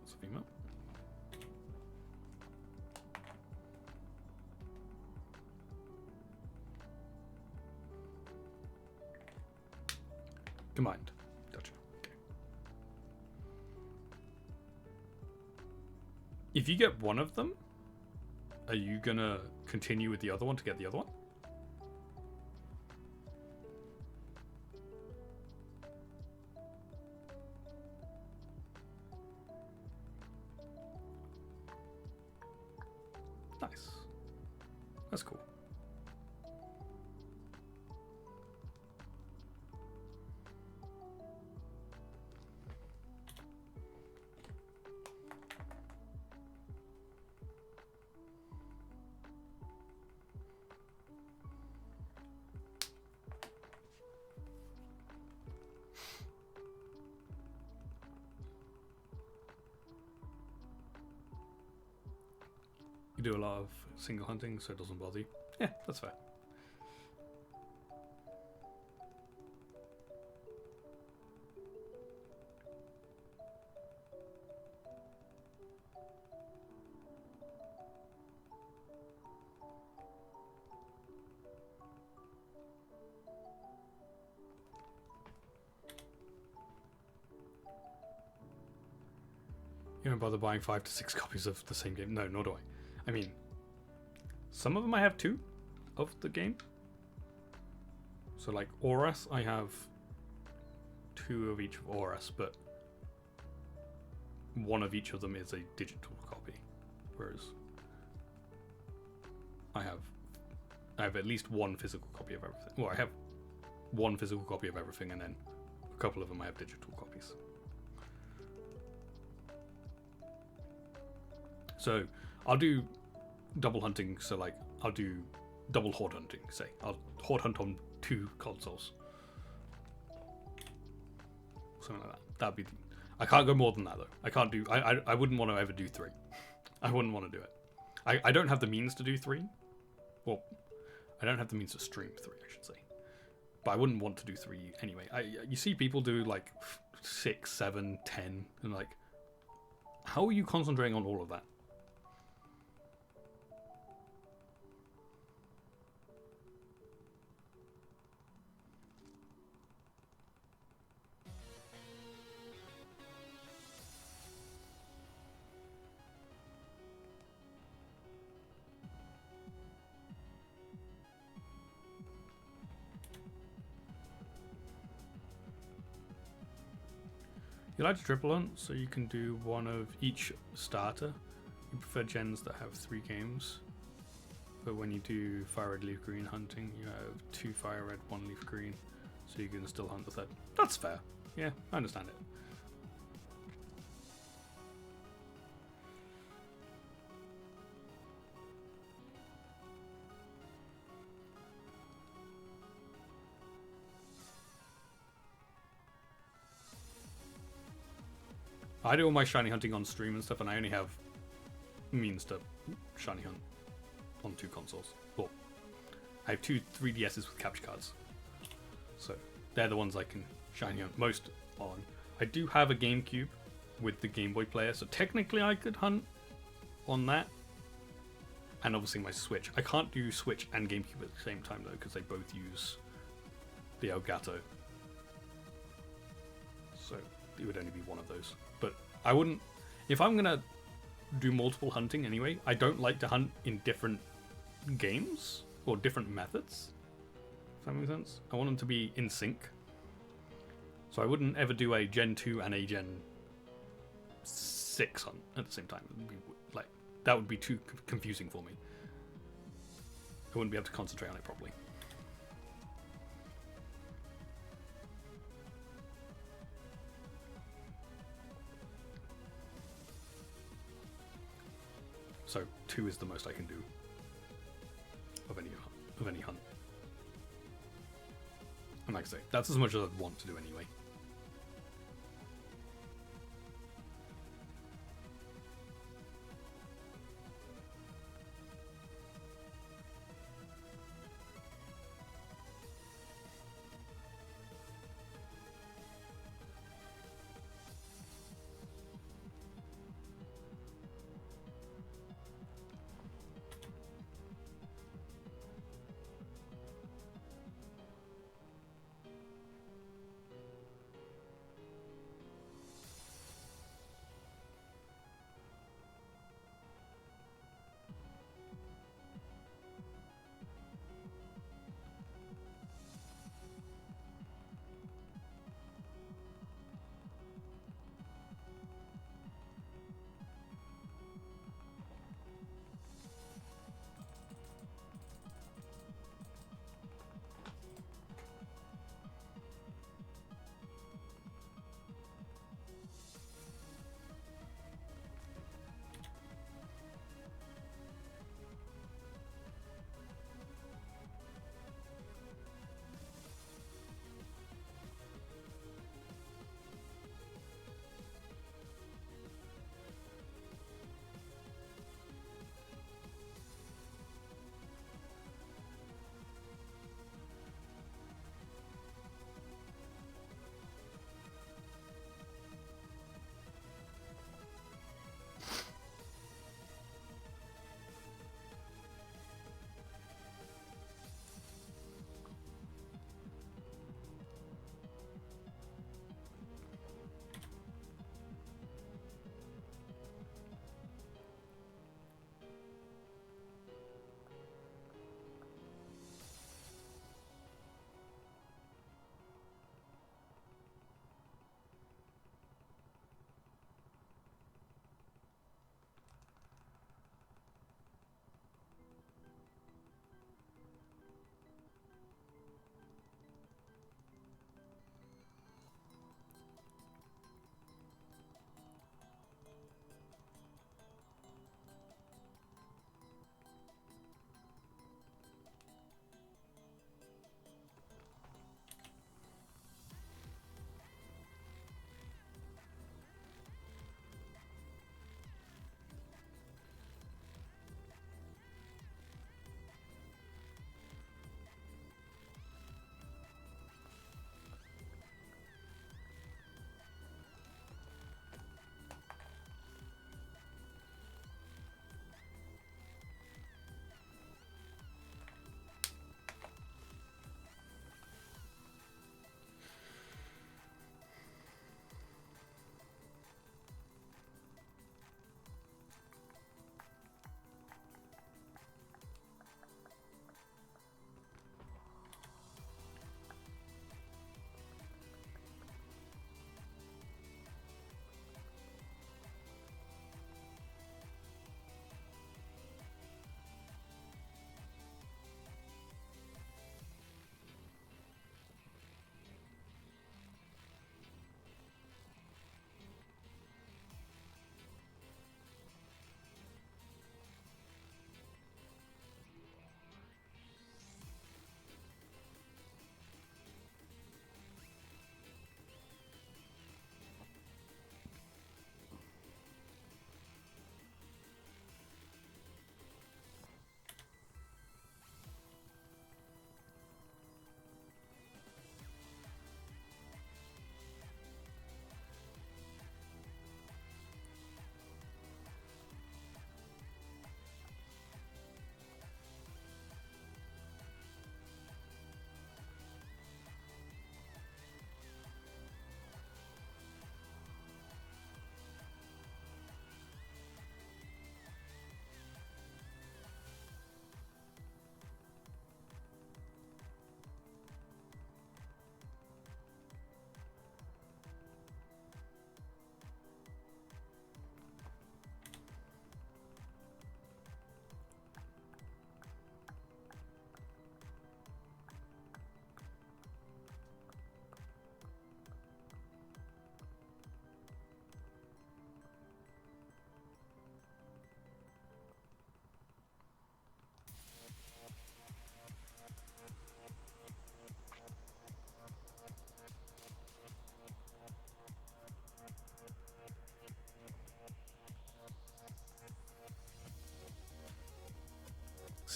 It's a female. Combined. Gotcha. Okay. If you get one of them, are you gonna continue with the other one to get the other one? Nice. That's cool. You do a lot of single hunting, so it doesn't bother you. Yeah, that's fair. You don't bother buying 5 to 6 copies of the same game? No, nor do I. I mean, some of them I have 2 of the game. So like Auras, I have 2 of each of Auras, but one of each of them is a digital copy. Whereas I have at least one physical copy of everything. Well, I have one physical copy of everything, and then a couple of them I have digital copies. So I'll do double hunting, so like I'll do double horde hunting, say. I'll horde hunt on 2 consoles. Something like that. That'd be I can't go more than that though. I can't do I wouldn't want to ever do 3. I wouldn't want to do it. I don't have the means to do 3. Well, I don't have the means to stream 3, I should say. But I wouldn't want to do 3 anyway. You see people do like 6, 7, 10, and like, how are you concentrating on all of that? You like to triple hunt, so you can do one of each starter. You prefer gens that have 3 games. But when you do fire red, leaf green hunting, you have 2 fire red, 1 leaf green. So you can still hunt the 3rd. That's fair. Yeah, I understand it. I do all my shiny hunting on stream and stuff, and I only have means to shiny hunt on 2 consoles. Well, I have 2 3DSs with capture cards. So they're the ones I can shine you most on. I do have a GameCube with the Game Boy player, so technically I could hunt on that. And obviously my Switch. I can't do Switch and GameCube at the same time though, because they both use the Elgato. So it would only be one of those. But I wouldn't... If I'm going to do multiple hunting anyway, I don't like to hunt in different games or different methods. If that makes sense. I want them to be in sync. So I wouldn't ever do a Gen 2 and a Gen 6 hunt at the same time. It would be, like, that would be too confusing for me. I wouldn't be able to concentrate on it properly. So 2 is the most I can do of any hunt. And like I say, that's as much as I'd want to do anyway.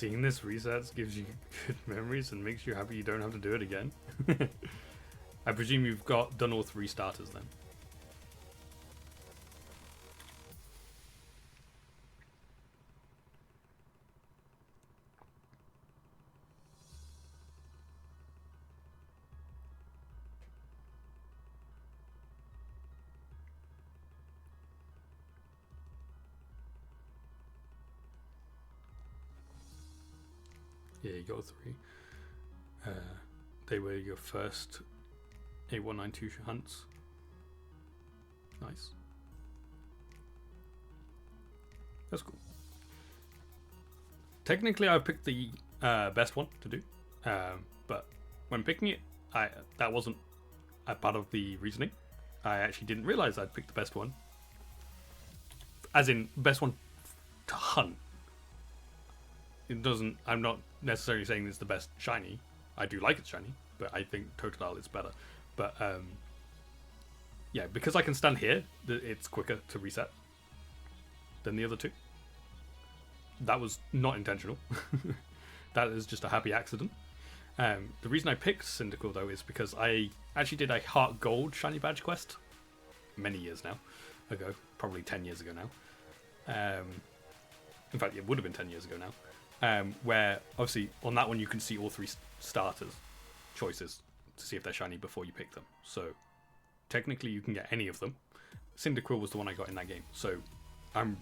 Seeing this resets gives you good memories and makes you happy you don't have to do it again. I presume you've done all 3 starters then. Yeah, you got 3. They were your first A192 hunts. Nice. That's cool. Technically, I picked the best one to do, but when picking it, that wasn't a part of the reasoning. I actually didn't realize I'd picked the best one, as in best one to hunt. It doesn't. I'm not necessarily saying it's the best shiny. I do like it shiny, but I think Totodile is better. But yeah, because I can stand here, it's quicker to reset than the other 2. That was not intentional. That is just a happy accident. The reason I picked Cyndaquil though is because I actually did a Heart Gold shiny badge quest many years now ago, probably 10 years ago now. In fact, it would have been 10 years ago now. Where obviously on that one you can see all 3 starters choices to see if they're shiny before you pick them. So technically you can get any of them. Cyndaquil was the one I got in that game, so I'm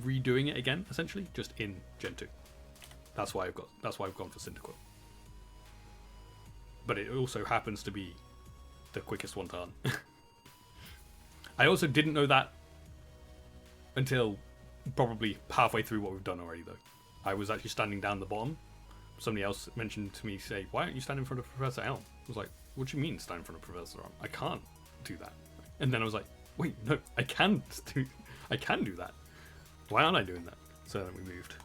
redoing it again essentially, just in Gen 2. That's why I've gone for Cyndaquil. But it also happens to be the quickest one to hunt. I also didn't know that until probably halfway through what we've done already though. I was actually standing down the bottom. Somebody else mentioned to me, say, why aren't you standing in front of Professor Elm? I was like, what do you mean stand in front of Professor Elm? I can't do that. And then I was like, wait, no, I can do that. Why aren't I doing that? So then we moved.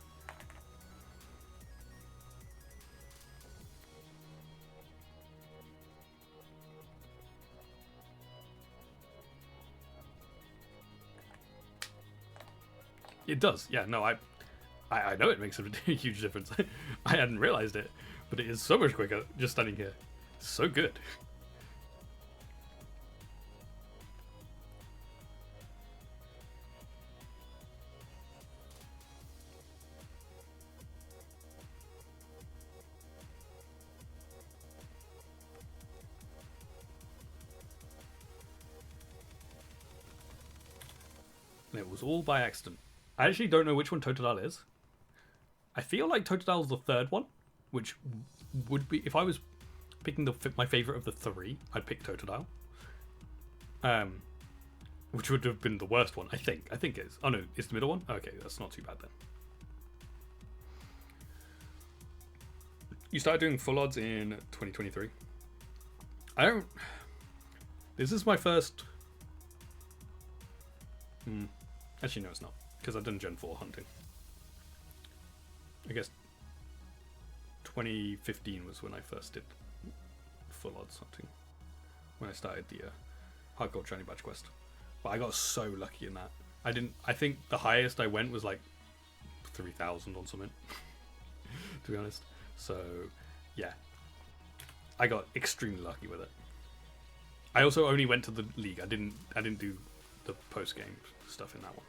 It does, yeah, no, I know it makes a huge difference. I hadn't realized it, but it is so much quicker just standing here. So good. And it was all by accident. I actually don't know which one Totodile is. I feel like Totodile's the 3rd one, which would be, if I was picking my favorite of the 3, I'd pick Totodile. Which would have been the worst one, I think. I think it is. Oh no, it's the middle one? Okay, that's not too bad then. You started doing full odds in 2023. This is my first... Actually, no, it's not. Because I've done Gen 4 hunting. I guess 2015 was when I first did full odds hunting. When I started the Heart Gold Shiny Badge quest. But I got so lucky in that. I think the highest I went was like 3,000 on something. To be honest. So, yeah. I got extremely lucky with it. I also only went to the league. I didn't do the post-game stuff in that one.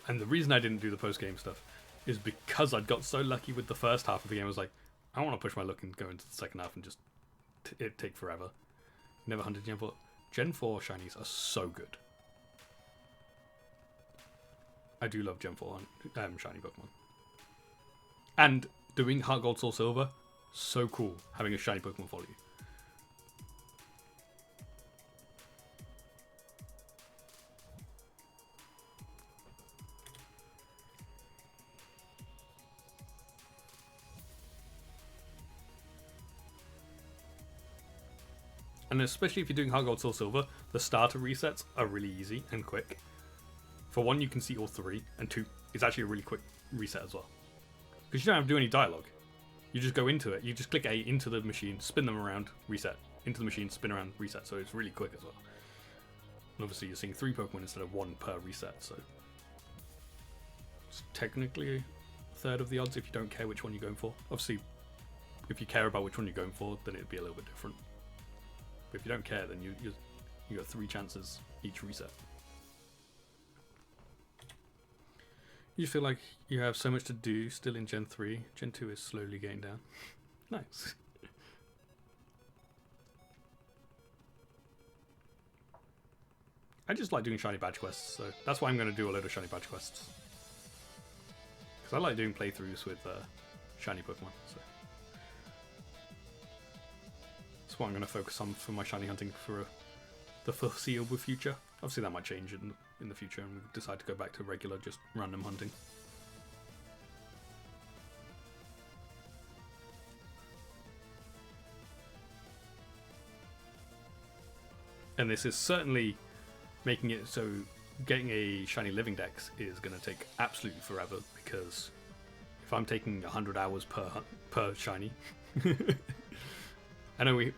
And the reason I didn't do the post-game stuff is because I'd got so lucky with the first half of the game. I was like, I don't want to push my luck and go into the second half and just it take forever. Never hunted Gen 4. Gen 4 shinies are so good. I do love Gen 4 shiny Pokemon. And doing Heart Gold Soul Silver, so cool having a shiny Pokemon follow you. And especially if you're doing Heart Gold Soul Silver, the starter resets are really easy and quick. For one, you can see all 3, and 2, it's actually a really quick reset as well. Because you don't have to do any dialogue. You just go into it, you just click A into the machine, spin them around, reset. Into the machine, spin around, reset. So it's really quick as well. And obviously you're seeing 3 Pokemon instead of 1 per reset, so it's technically a third of the odds if you don't care which one you're going for. Obviously, if you care about which one you're going for, then it'd be a little bit different. But if you don't care, then you got 3 chances each reset. You feel like you have so much to do still in Gen 3. Gen 2 is slowly getting down. Nice. I just like doing shiny badge quests, so that's why I'm going to do a load of shiny badge quests. Because I like doing playthroughs with shiny Pokemon. So that's what I'm going to focus on for my shiny hunting for the foreseeable future. Obviously that might change in the future and we decide to go back to regular, just random hunting. And this is certainly making it so getting a shiny living dex is going to take absolutely forever, because if I'm taking 100 hours per shiny, I know it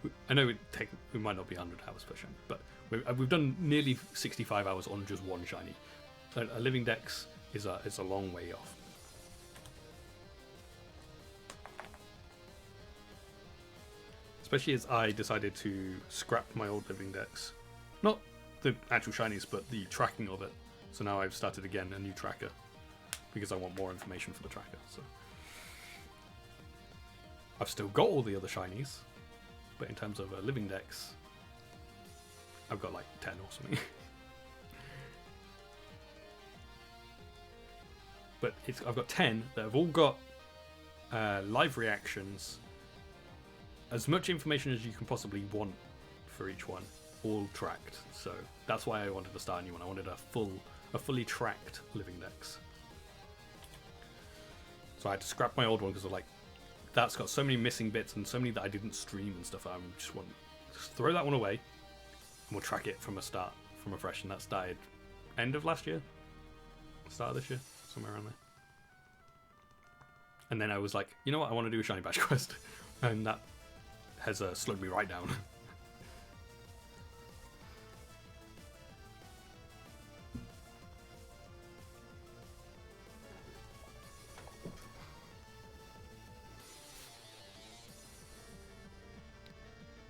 might not be 100 hours per shiny, but we've done nearly 65 hours on just one shiny. A living dex is a long way off. Especially as I decided to scrap my old living dex. Not the actual shinies, but the tracking of it. So now I've started again a new tracker, because I want more information for the tracker. So I've still got all the other shinies, but in terms of a living dex, I've got like 10 or something. But I've got 10 that have all got live reactions, as much information as you can possibly want for each one, all tracked. So that's why I wanted to start a new one. I wanted a fully tracked living dex. So I had to scrap my old one because that's got so many missing bits and so many that I didn't stream and stuff. I just want to throw that one away, and we'll track it from a fresh. And that started end of last year, start of this year, somewhere around there. And then I was like, you know what, I want to do a shiny badge quest, and that has slowed me right down.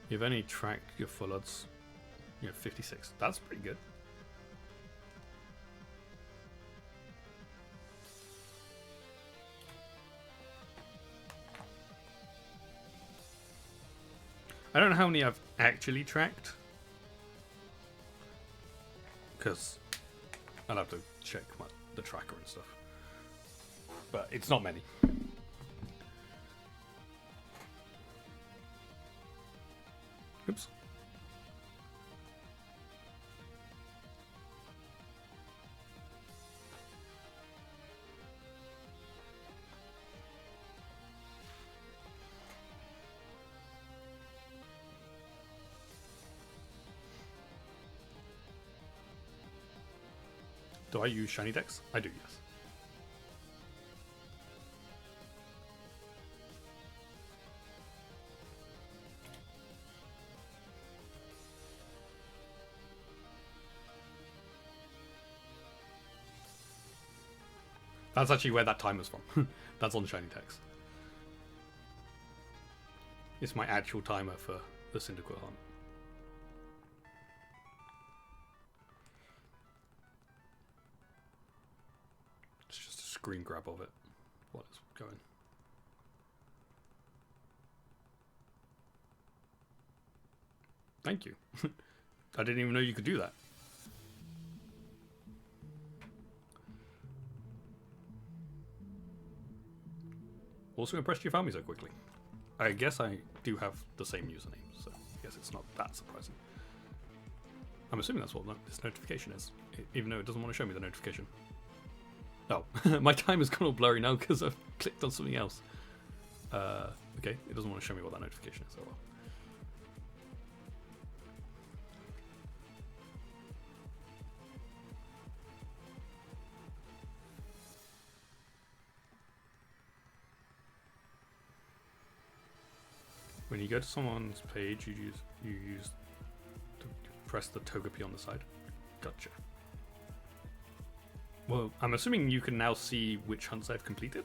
You've only tracked your full odds. You have 56. That's pretty good. I don't know how many I've actually tracked, because I'll have to check the tracker and stuff. But it's not many. Oops. Do I use shiny dex? I do, yes. That's actually where that timer's from. That's on shiny dex. It's my actual timer for the Cyndaquil hunt. It's just a screen grab of it. What is going? Thank you. I didn't even know you could do that. Also impressed you found me so quickly. I guess I do have the same username, so I guess it's not that surprising. I'm assuming that's what this notification is, even though it doesn't want to show me the notification. Oh, my time has gone all blurry now because I've clicked on something else. Okay, it doesn't want to show me what that notification is. Oh well. When you go to someone's page, you use to press the Togepi on the side. Gotcha. Well, I'm assuming you can now see which hunts I've completed.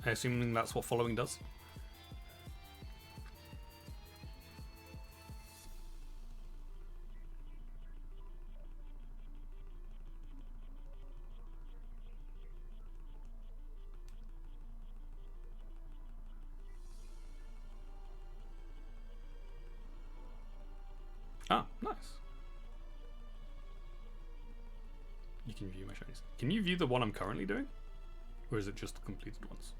I assume that's what following does. Ah, nice. You can view my shinies. Can you view the one I'm currently doing? Or is it just the completed ones?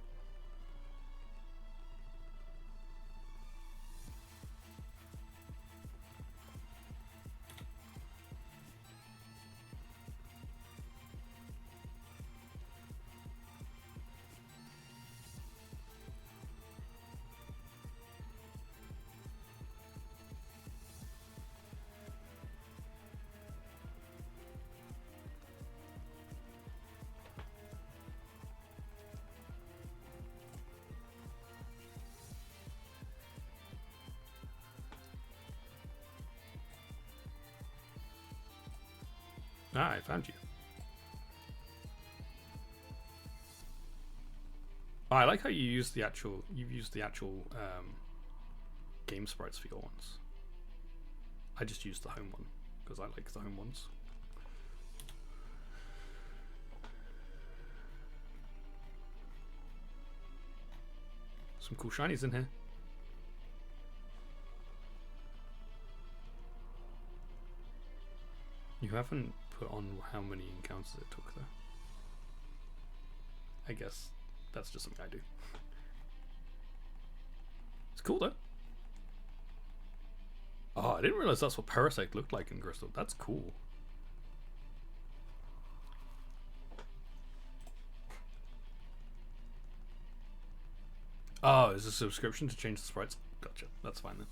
Ah, I found you. Oh, I like how you use the actual. You've used the actual game sprites for your ones. I just used the home one because I like the home ones. Some cool shinies in here. You haven't put on how many encounters it took though. I guess that's just something I do. It's cool though. Oh, I didn't realize that's what Parasect looked like in Crystal. That's cool. Oh, is a subscription to change the sprites? Gotcha. That's fine then.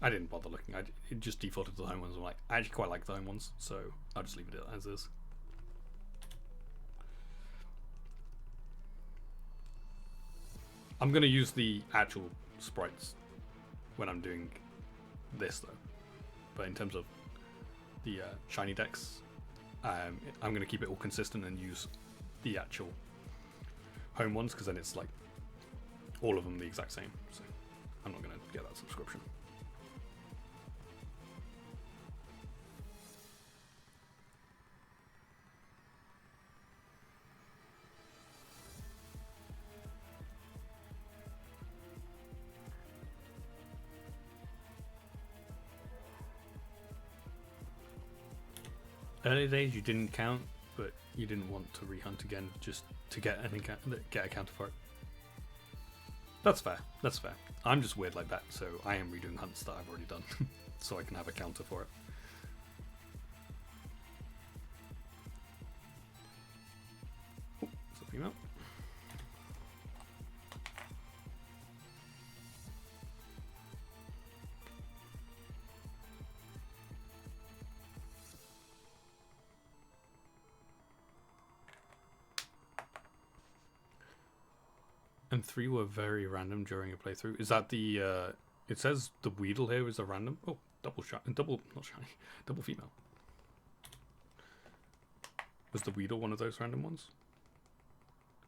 I didn't bother looking. It just defaulted to the home ones. I'm like, I actually quite like the home ones, so I'll just leave it as is. I'm going to use the actual sprites when I'm doing this, though. But in terms of the shiny decks, I'm going to keep it all consistent and use the actual home ones, because then it's like all of them the exact same. So I'm not going to get that subscription. Early days you didn't count, but you didn't want to rehunt again just to get a counter for it. That's fair. That's fair. I'm just weird like that, so I am redoing hunts that I've already done, so I can have a counter for it. Oh, it's a female. And 3 were very random during a playthrough. Is that the? It says the Weedle here is a random. Oh, double not shiny, double female. Was the Weedle one of those random ones?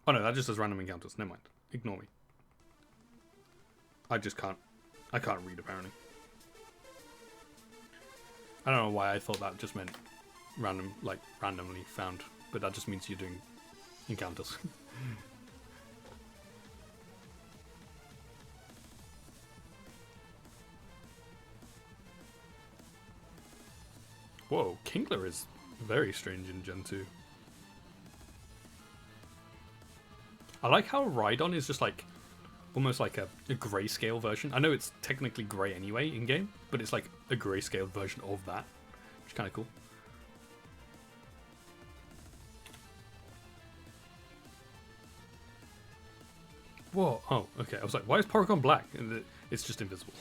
Oh no, that just says random encounters. Never mind. Ignore me. I can't read apparently. I don't know why I thought that just meant random, like randomly found, but that just means you're doing encounters. Whoa, Kingler is very strange in Gen 2. I like how Rhydon is just like almost like a grayscale version. I know it's technically grey anyway in game, but it's like a grayscale version of that, which is kind of cool. Whoa! Oh, okay. I was like, why is Porygon black? And it's just invisible.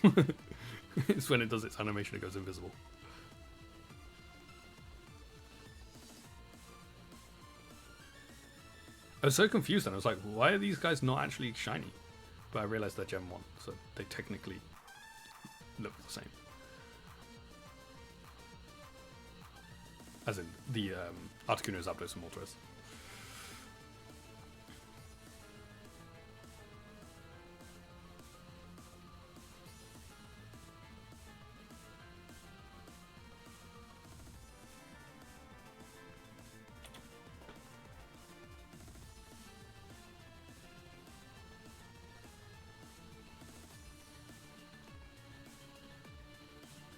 It's when it does its animation, it goes invisible. I was so confused then. I was like, why are these guys not actually shiny? But I realized they're Gen 1, so they technically look the same. As in the Articuno, Zapdos, and Moltres.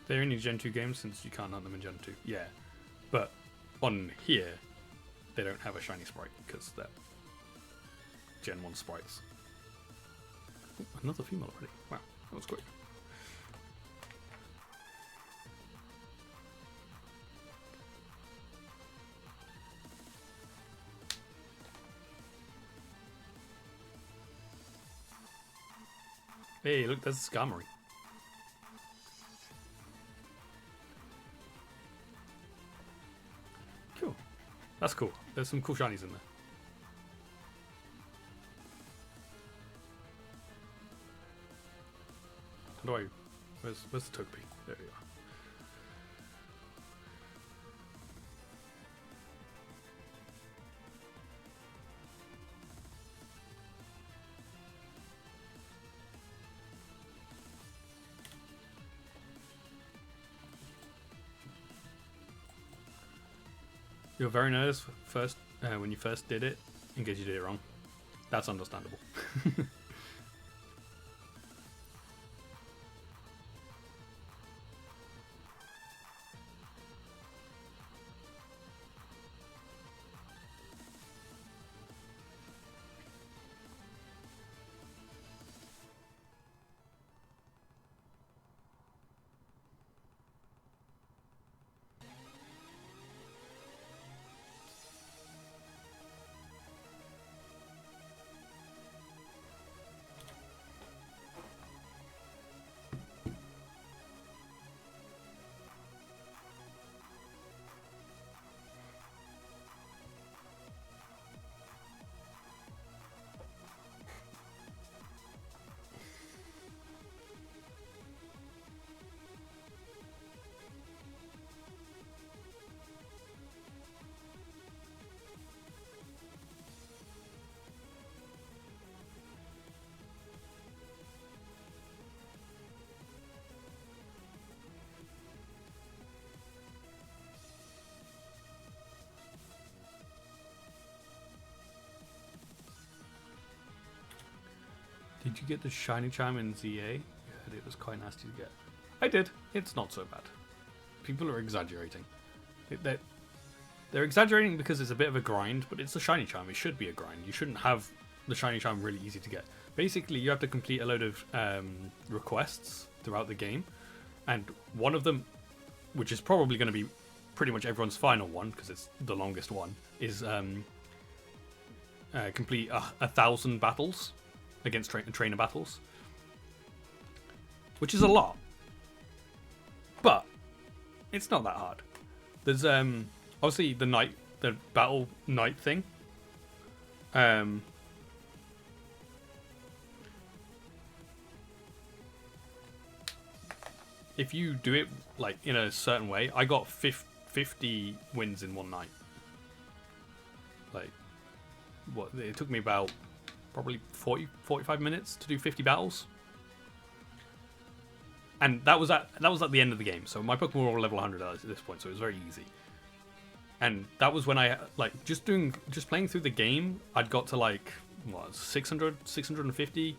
They're only Gen 2 games since you can't hunt them in Gen 2. Yeah. But on here, they don't have a shiny sprite because they're Gen 1 sprites. Ooh, another female already. Wow, that was quick. Hey, look, there's Skarmory. Cool. That's cool. There's some cool shinies in there. How do I... Where's the Togepi? There we are. You were very nervous first when you first did it, in case you did it wrong. That's understandable. Did you get the shiny charm in ZA? Yeah, it was quite nasty to get. I did. It's not so bad. People are exaggerating. They're exaggerating because it's a bit of a grind, but it's a shiny charm. It should be a grind. You shouldn't have the shiny charm really easy to get. Basically, you have to complete a load of requests throughout the game, and one of them, which is probably going to be pretty much everyone's final one because it's the longest one, is complete 1,000 battles against trainer battles, which is a lot, but it's not that hard. There's obviously the battle night thing. If you do it like in a certain way, I got 50 wins in one night. Like, what? It took me about probably 45 minutes to do 50 battles. And that was at the end of the game. So my Pokemon were all level 100 at this point, so it was very easy. And that was when I just playing through the game, I'd got to like 650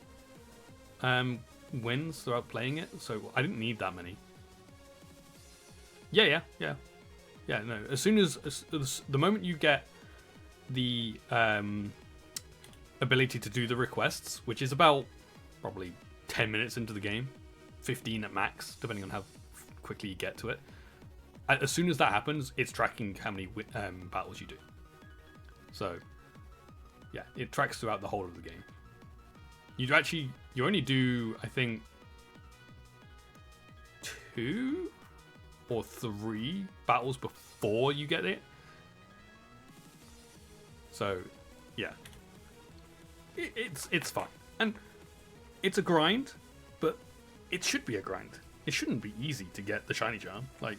wins throughout playing it. So I didn't need that many. Yeah. No, as soon as the moment you get the ability to do the requests, which is about probably 10 minutes into the game, 15 at max, depending on how quickly you get to it. As soon as that happens, it's tracking how many battles you do. So, yeah, it tracks throughout the whole of the game. You only do, I think, 2 or 3 battles before you get it. So, yeah. It's fun. And it's a grind, but it should be a grind. it shouldn't be easy to get the shiny charm. Like,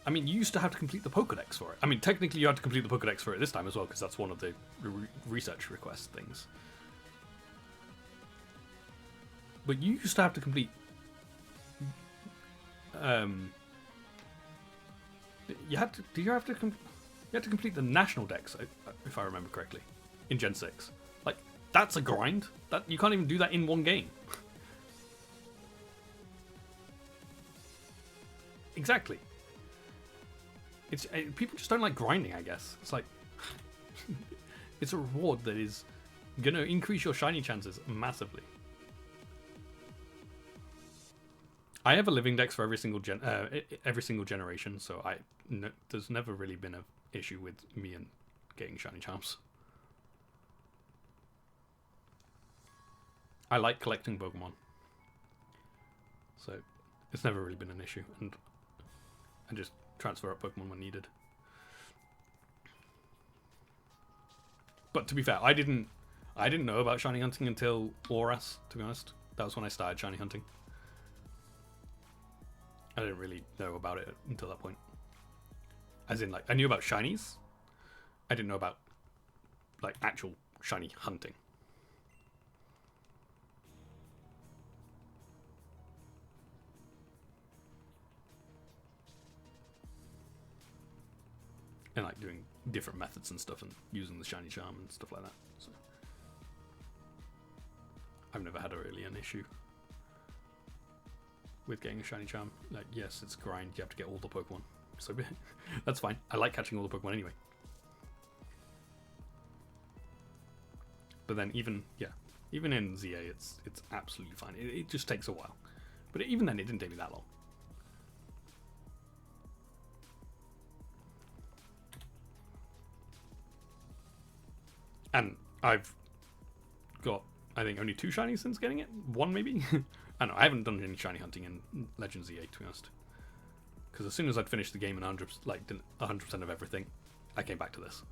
I mean, you used to have to complete the Pokedex for it. I mean, technically you had to complete the Pokedex for it this time as well, because that's one of the research request things. But you used to have to complete... you had to... Did you have to... You had to complete the National Dex, if I remember correctly, in Gen 6. Like, that's a grind. That you can't even do that in one game. Exactly. It's people just don't like grinding, I guess. It's like it's a reward that is gonna increase your shiny chances massively. I have a living dex for every single generation, so there's never really been an issue with me and getting shiny charms. I like collecting Pokemon, so it's never really been an issue, and I just transfer up Pokemon when needed. But to be fair, I didn't know about shiny hunting until Oras, to be honest. That was when I started shiny hunting. I didn't really know about it until that point. As in, like, I knew about shinies. I didn't know about, like, actual shiny hunting. And like doing different methods and stuff and using the shiny charm and stuff like that. So I've never had really an issue with getting a shiny charm. Like, yes, it's grind, you have to get all the Pokemon. So that's fine. I like catching all the Pokemon anyway. But then even in ZA it's absolutely fine. It just takes a while. But even then it didn't take me that long. And I've got, I think, only 2 shinies since getting it. 1 maybe? I don't know. I haven't done any shiny hunting in Legends ZA, to be honest. Because as soon as I'd finished the game and 100% of everything, I came back to this.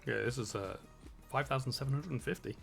Yeah, this is 5,750.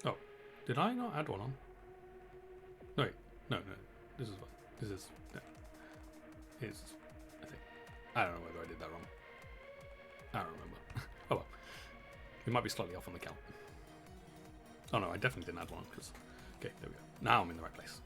Oh, did I not add one on? No, wait, no. This is what this is. No. Is I think I don't know whether I did that wrong. I don't remember. Oh well, we might be slightly off on the count. Oh no, I definitely didn't add one because. Okay, there we go. Now I'm in the right place.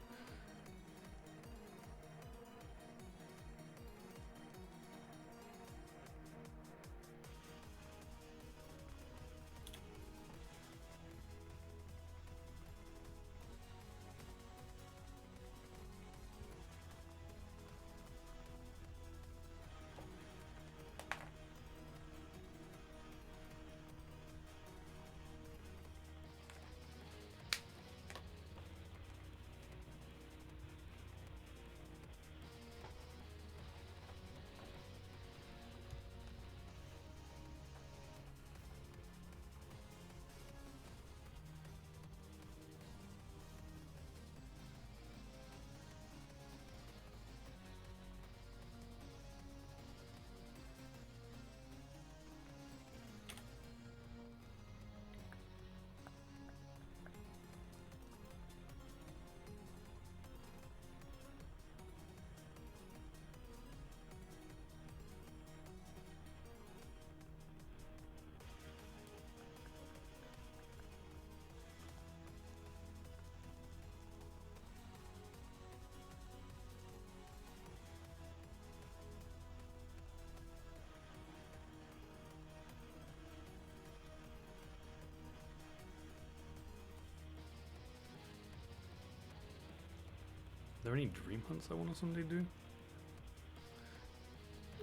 there any dream hunts I want to someday do?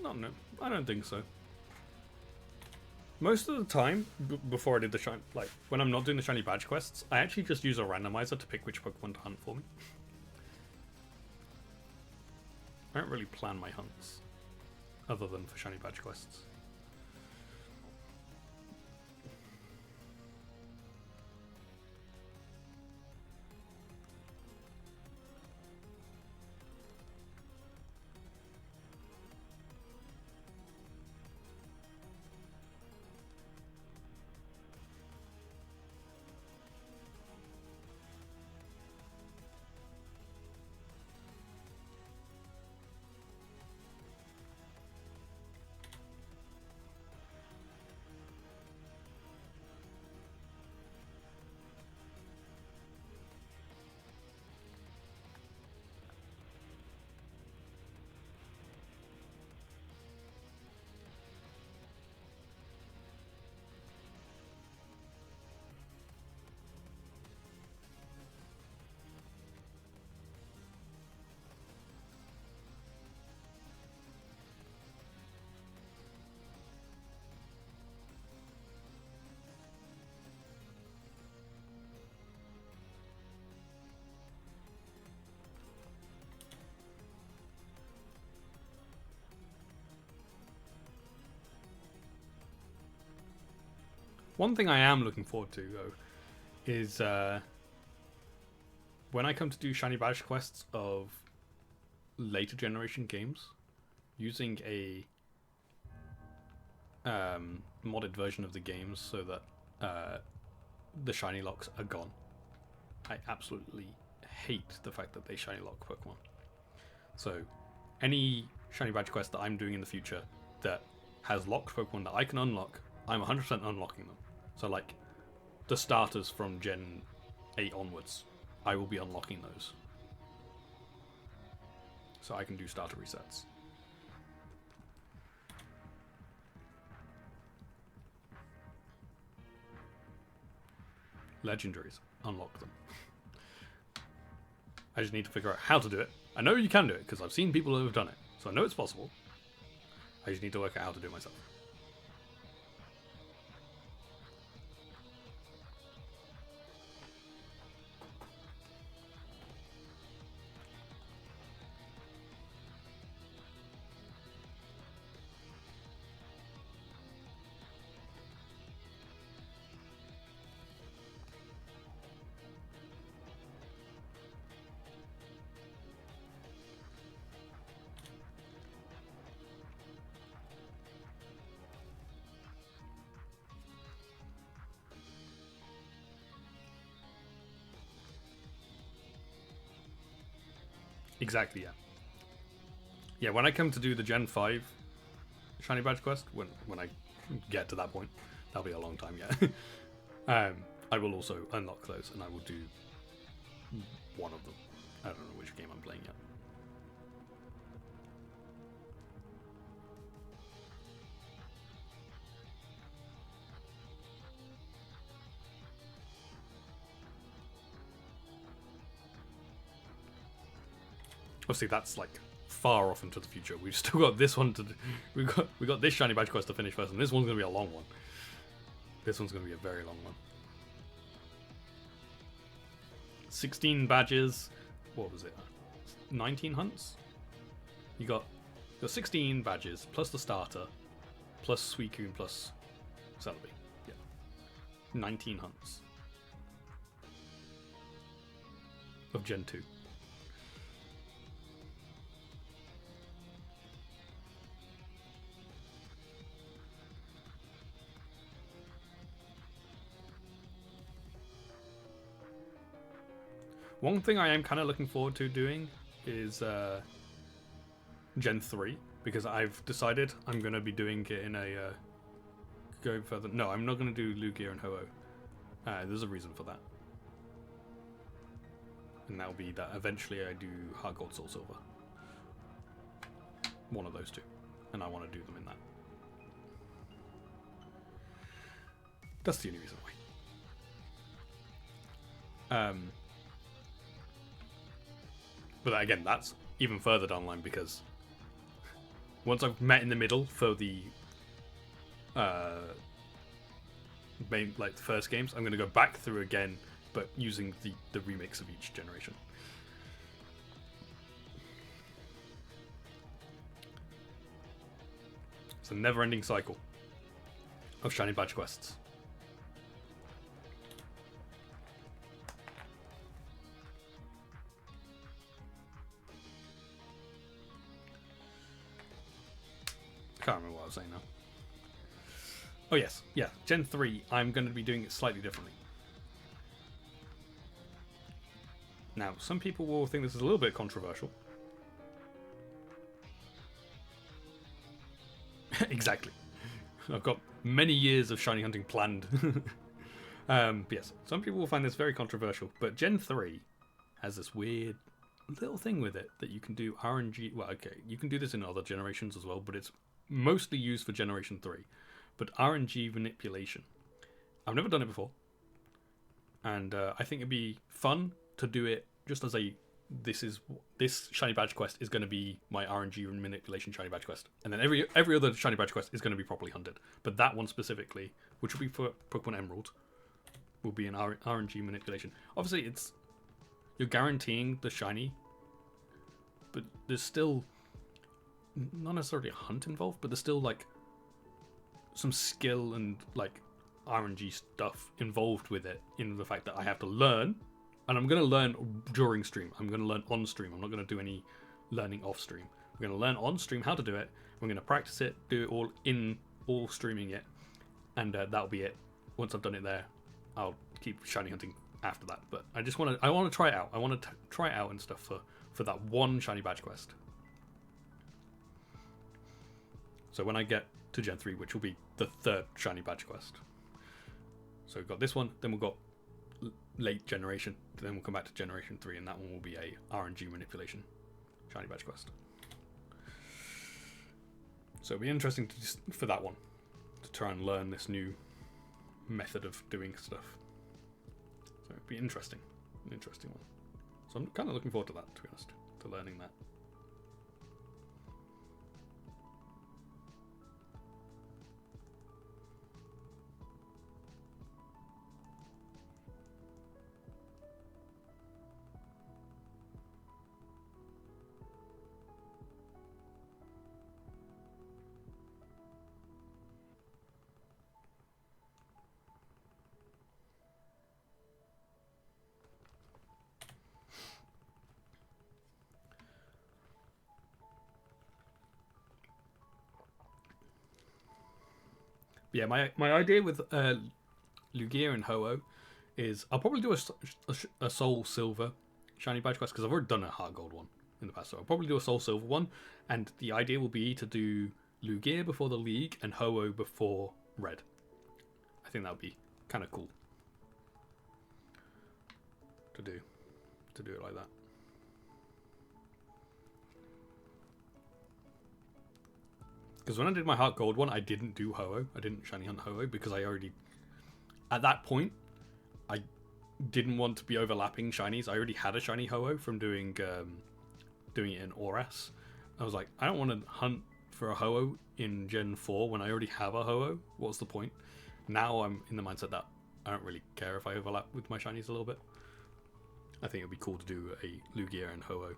No, I don't think so. Most of the time, before I did the shiny, like when I'm not doing the shiny badge quests, I actually just use a randomizer to pick which Pokemon to hunt for me. I don't really plan my hunts, other than for shiny badge quests. One thing I am looking forward to, though, is when I come to do shiny badge quests of later generation games, using a modded version of the games so that the shiny locks are gone. I absolutely hate the fact that they shiny lock Pokemon. So any shiny badge quest that I'm doing in the future that has locked Pokemon that I can unlock, I'm 100% unlocking them. So like the starters from Gen 8 onwards, I will be unlocking those. So I can do starter resets. Legendaries, unlock them. I just need to figure out how to do it. I know you can do it because I've seen people who have done it, so I know it's possible. I just need to work out how to do it myself. Exactly, yeah. Yeah, when I come to do the Gen 5 Shiny Badge quest, when I get to that point, that'll be a long time yet. I will also unlock those, and I will do one of them. I don't know which game I'm playing yet. Obviously, that's like far off into the future. We've still got this one to do. We got this shiny badge quest to finish first, and this one's gonna be a long one. This one's gonna be a very long one. 16 badges. What was it? 19 hunts. You got 16 badges plus the starter, plus Suicune, plus Celebi. Yeah, 19 hunts of Gen 2. One thing I am kind of looking forward to doing is Gen 3, because I've decided I'm going to be doing it in a... going further... No, I'm not going to do Lugia and Ho-Oh. There's a reason for that. And that'll be that eventually I do Heart Gold, Soul Silver. One of those two. And I want to do them in that. That's the only reason why. But again, that's even further down the line because once I've met in the middle for the main, like the first games, I'm going to go back through again, but using the remix of each generation. It's a never-ending cycle of shiny badge quests. I can't remember what I was saying now. Oh yes, yeah, Gen 3, I'm going to be doing it slightly differently. Now, some people will think this is a little bit controversial. Exactly. I've got many years of shiny hunting planned. Yes, some people will find this very controversial, but Gen 3 has this weird little thing with it that you can do RNG. Well, okay, you can do this in other generations as well, but it's mostly used for Generation 3. But RNG manipulation. I've never done it before, and I think it'd be fun to do it just as a this shiny badge quest is going to be my RNG manipulation shiny badge quest, and then every other shiny badge quest is going to be properly hunted. But that one specifically, which will be for Pokemon Emerald, will be an RNG manipulation. Obviously, you're guaranteeing the shiny, but there's still not necessarily a hunt involved, but there's still like some skill and like RNG stuff involved with it, in the fact that I have to learn, and I'm going to learn during stream. I'm going to learn on stream. I'm not going to do any learning off stream. I'm going to learn on stream how to do it. I'm going to practice it, do it all streaming it, and that'll be it. Once I've done it there, I'll keep shiny hunting after that. But I want to try it out. I want to try it out and stuff for that one shiny badge quest. So when I get to Gen 3, which will be the third shiny badge quest. So we've got this one, then we've got late generation, then we'll come back to Generation 3, and that one will be a RNG manipulation shiny badge quest. So it'll be interesting for that one to try and learn this new method of doing stuff. So it'd be an interesting one. So I'm kind of looking forward to that, to be honest, to learning that. Yeah, my idea with Lugia and Ho-Oh is I'll probably do a Soul Silver shiny badge quest, because I've already done a Heart Gold one in the past, so I'll probably do a Soul Silver one, and the idea will be to do Lugia before the League and Ho-Oh before Red. I think that would be kind of cool to do it like that. Because when I did my Heart Gold one, I didn't do Ho-Oh. I didn't shiny hunt Ho-Oh because I already, at that point, I didn't want to be overlapping shinies. I already had a shiny Ho-Oh from doing it in ORAS. I was like, I don't want to hunt for a Ho-Oh in Gen 4 when I already have a Ho-Oh. What's the point? Now I'm in the mindset that I don't really care if I overlap with my shinies a little bit. I think it'd be cool to do a Lugia and Ho-Oh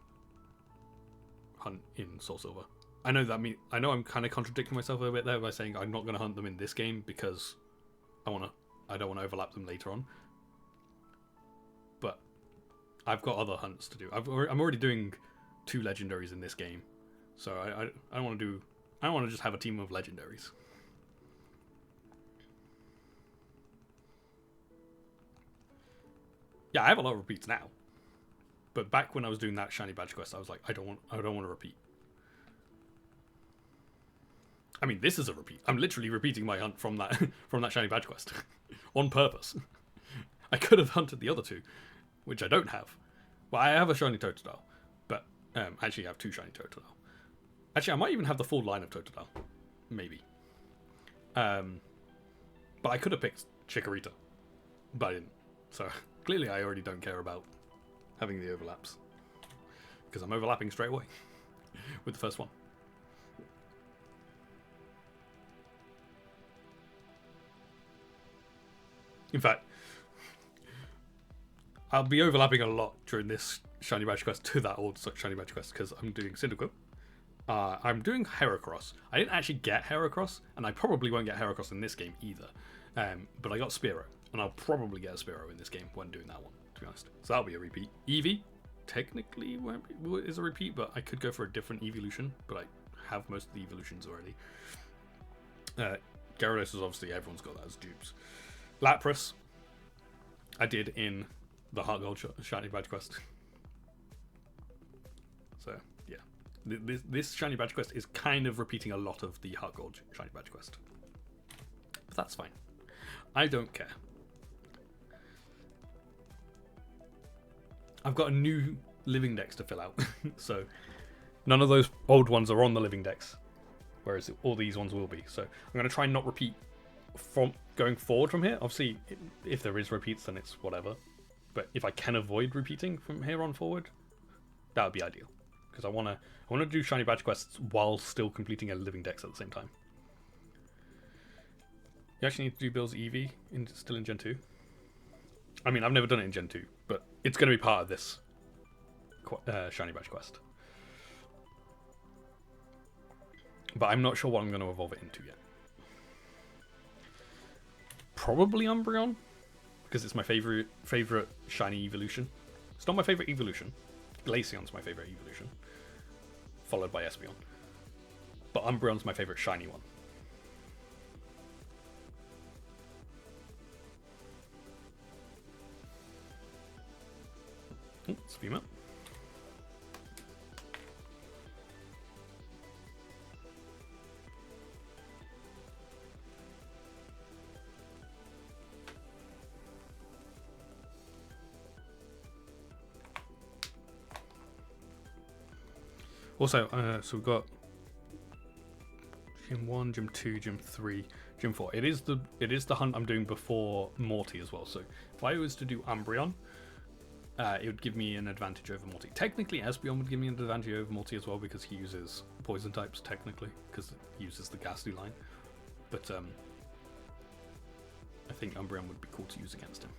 hunt in Soul Silver. I know I'm kind of contradicting myself a bit there by saying I'm not going to hunt them in this game because I don't want to overlap them later on. But I've got other hunts to do. I'm already doing 2 legendaries in this game, so I don't want to just have a team of legendaries. Yeah, I have a lot of repeats now, but back when I was doing that shiny badge quest, I was like, I don't want to repeat. I mean, this is a repeat. I'm literally repeating my hunt from that shiny badge quest on purpose. I could have hunted the other 2, which I don't have. Well, I have a shiny Totodile, but actually I have 2 shiny Totodile. Actually, I might even have the full line of Totodile, maybe. But I could have picked Chikorita, but I didn't. So clearly, I already don't care about having the overlaps. because I'm overlapping straight away with the first one. In fact, I'll be overlapping a lot during this Shiny Badge Quest to that old Shiny Badge Quest because I'm doing Cyndaquil. I'm doing Heracross. I didn't actually get Heracross, and I probably won't get Heracross in this game either. But I got Spearow, and I'll probably get a Spearow in this game when doing that one, to be honest. So that'll be a repeat. Eevee, technically, is a repeat, but I could go for a different evolution, but I have most of the evolutions already. Gyarados is obviously, everyone's got that as dupes. Lapras, I did in the Heart Gold Shiny Badge Quest. So, yeah. This Shiny Badge Quest is kind of repeating a lot of the Heart Gold Shiny Badge Quest. But that's fine. I don't care. I've got a new living dex to fill out. So, none of those old ones are on the living dex. Whereas all these ones will be. So, I'm going to try and not repeat from going forward from here. Obviously, if there is repeats, then it's whatever. But if I can avoid repeating from here on forward, that would be ideal. Because I want to do Shiny Badge Quests while still completing a living dex at the same time. You actually need to do Bill's Eevee still in Gen 2. I mean, I've never done it in Gen 2, but it's going to be part of this Shiny Badge Quest. But I'm not sure what I'm going to evolve it into yet. Probably Umbreon, because it's my favorite shiny evolution. It's not my favorite evolution. Glaceon's my favorite evolution, followed by Espeon. But Umbreon's my favorite shiny one. Oh, Speed up. Also, so we've got Gym 1, Gym 2, Gym 3, Gym 4. It is the hunt I'm doing before Morty as well. So if I was to do Umbreon, it would give me an advantage over Morty. Technically, Espeon would give me an advantage over Morty as well because he uses poison types, technically, because he uses the Ghastly line. But I think Umbreon would be cool to use against him.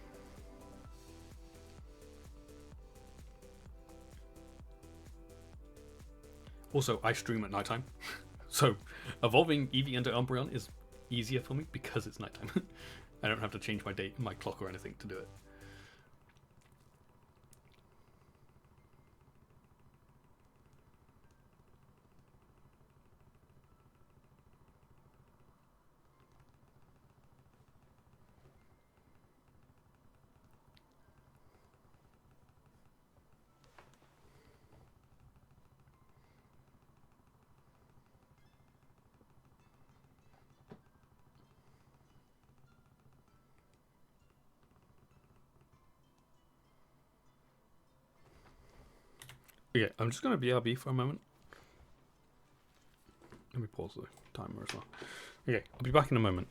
Also, I stream at nighttime, so evolving Eevee into Umbreon is easier for me because it's nighttime. I don't have to change my clock or anything to do it. Okay, I'm just going to BRB for a moment. Let me pause the timer as well. Okay, I'll be back in a moment.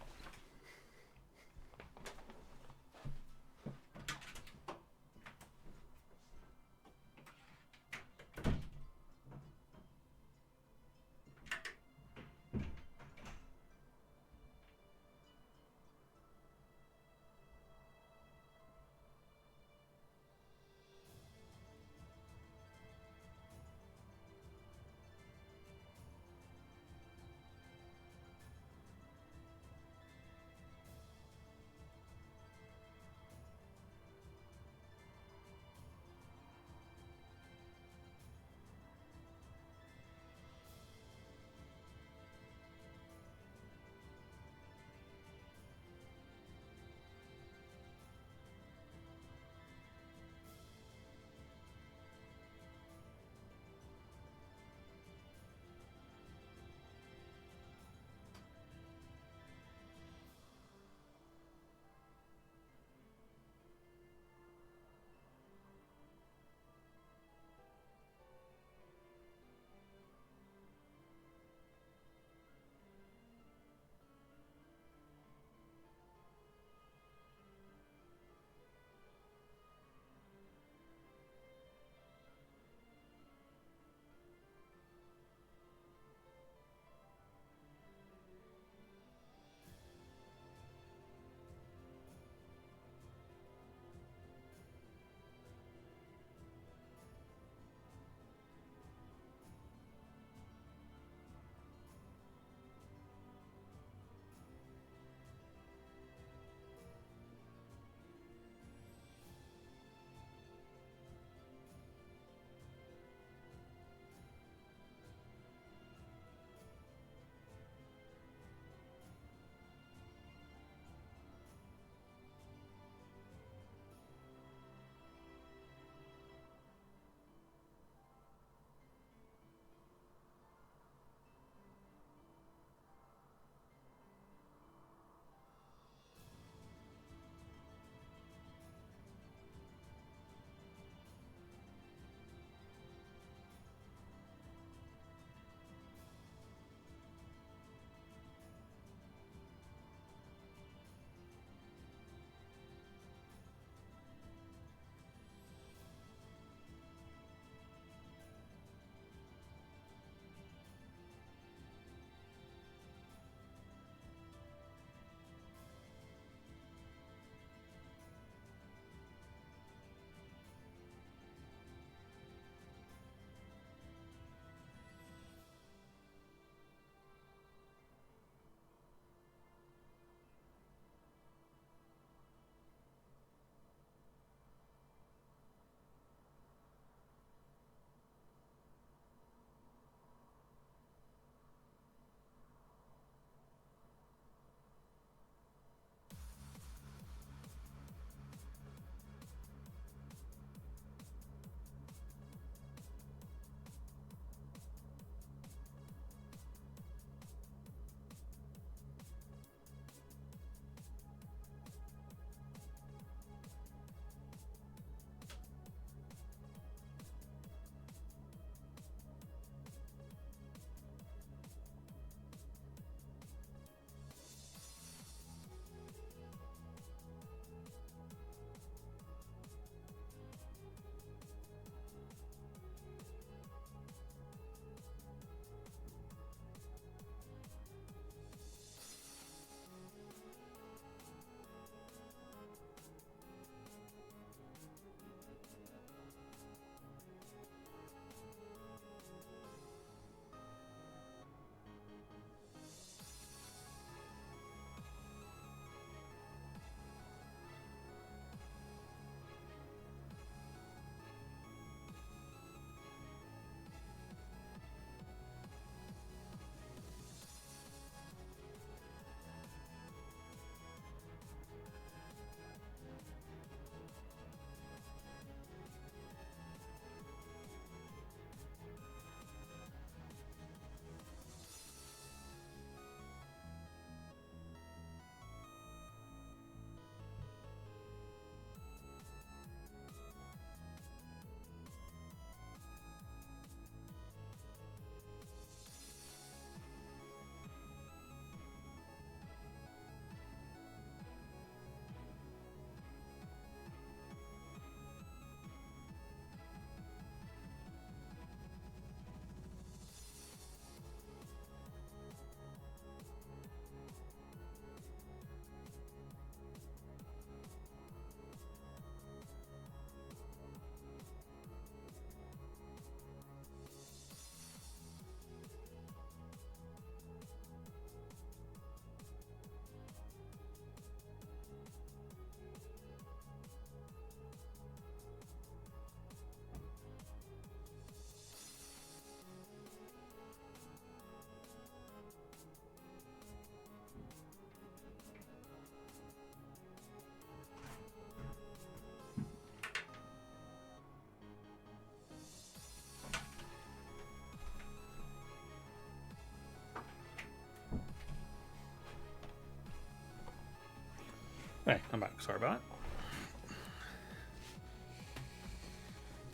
Hey, I'm back. Sorry about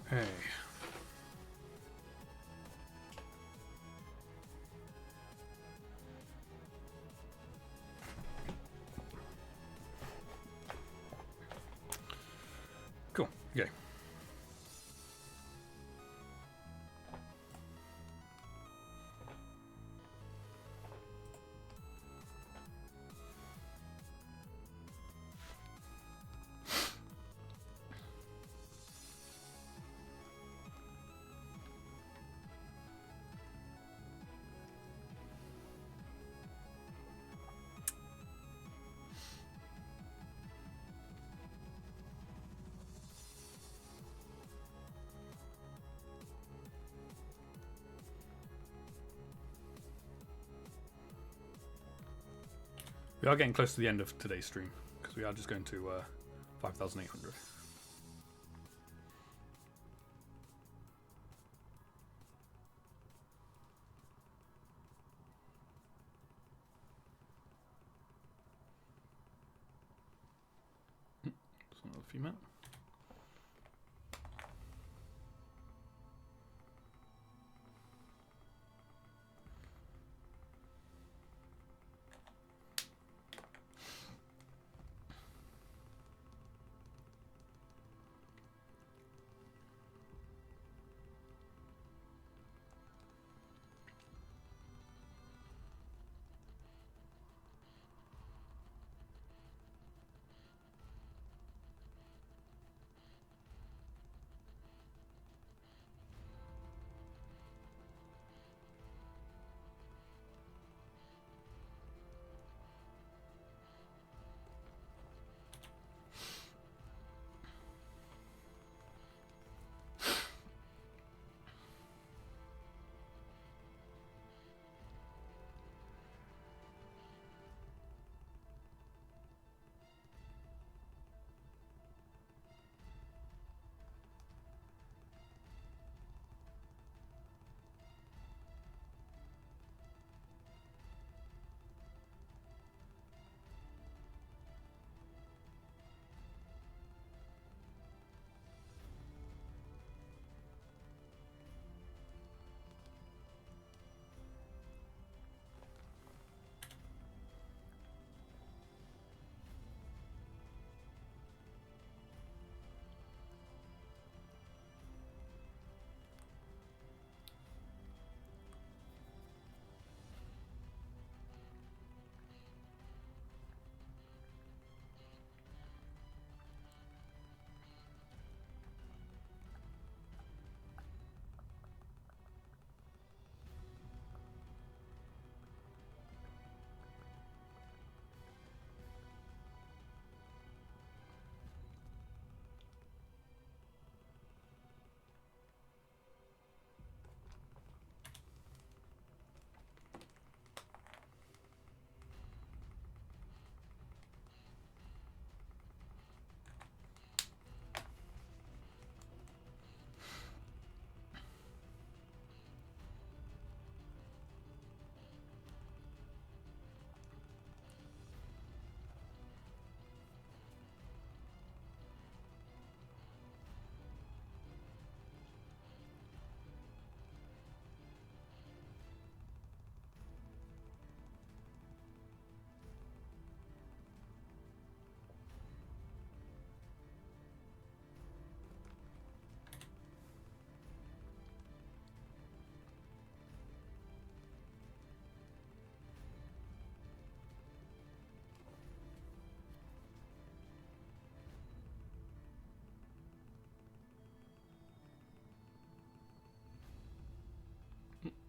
that. Hey. Cool. Okay. We are getting close to the end of today's stream because we are just going to 5,800. Just another female.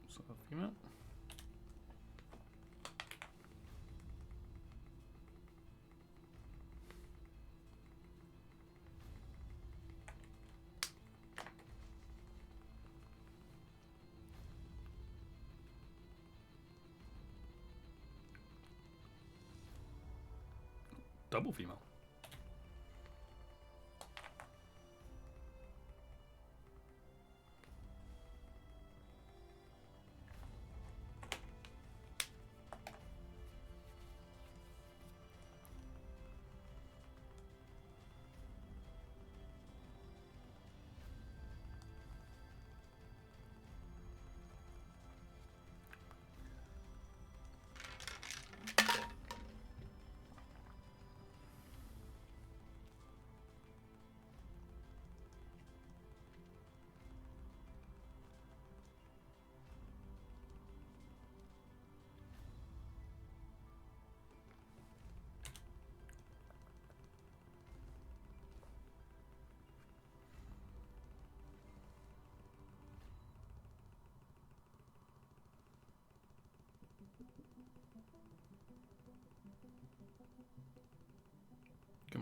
So female. Double female.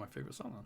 my favourite song on.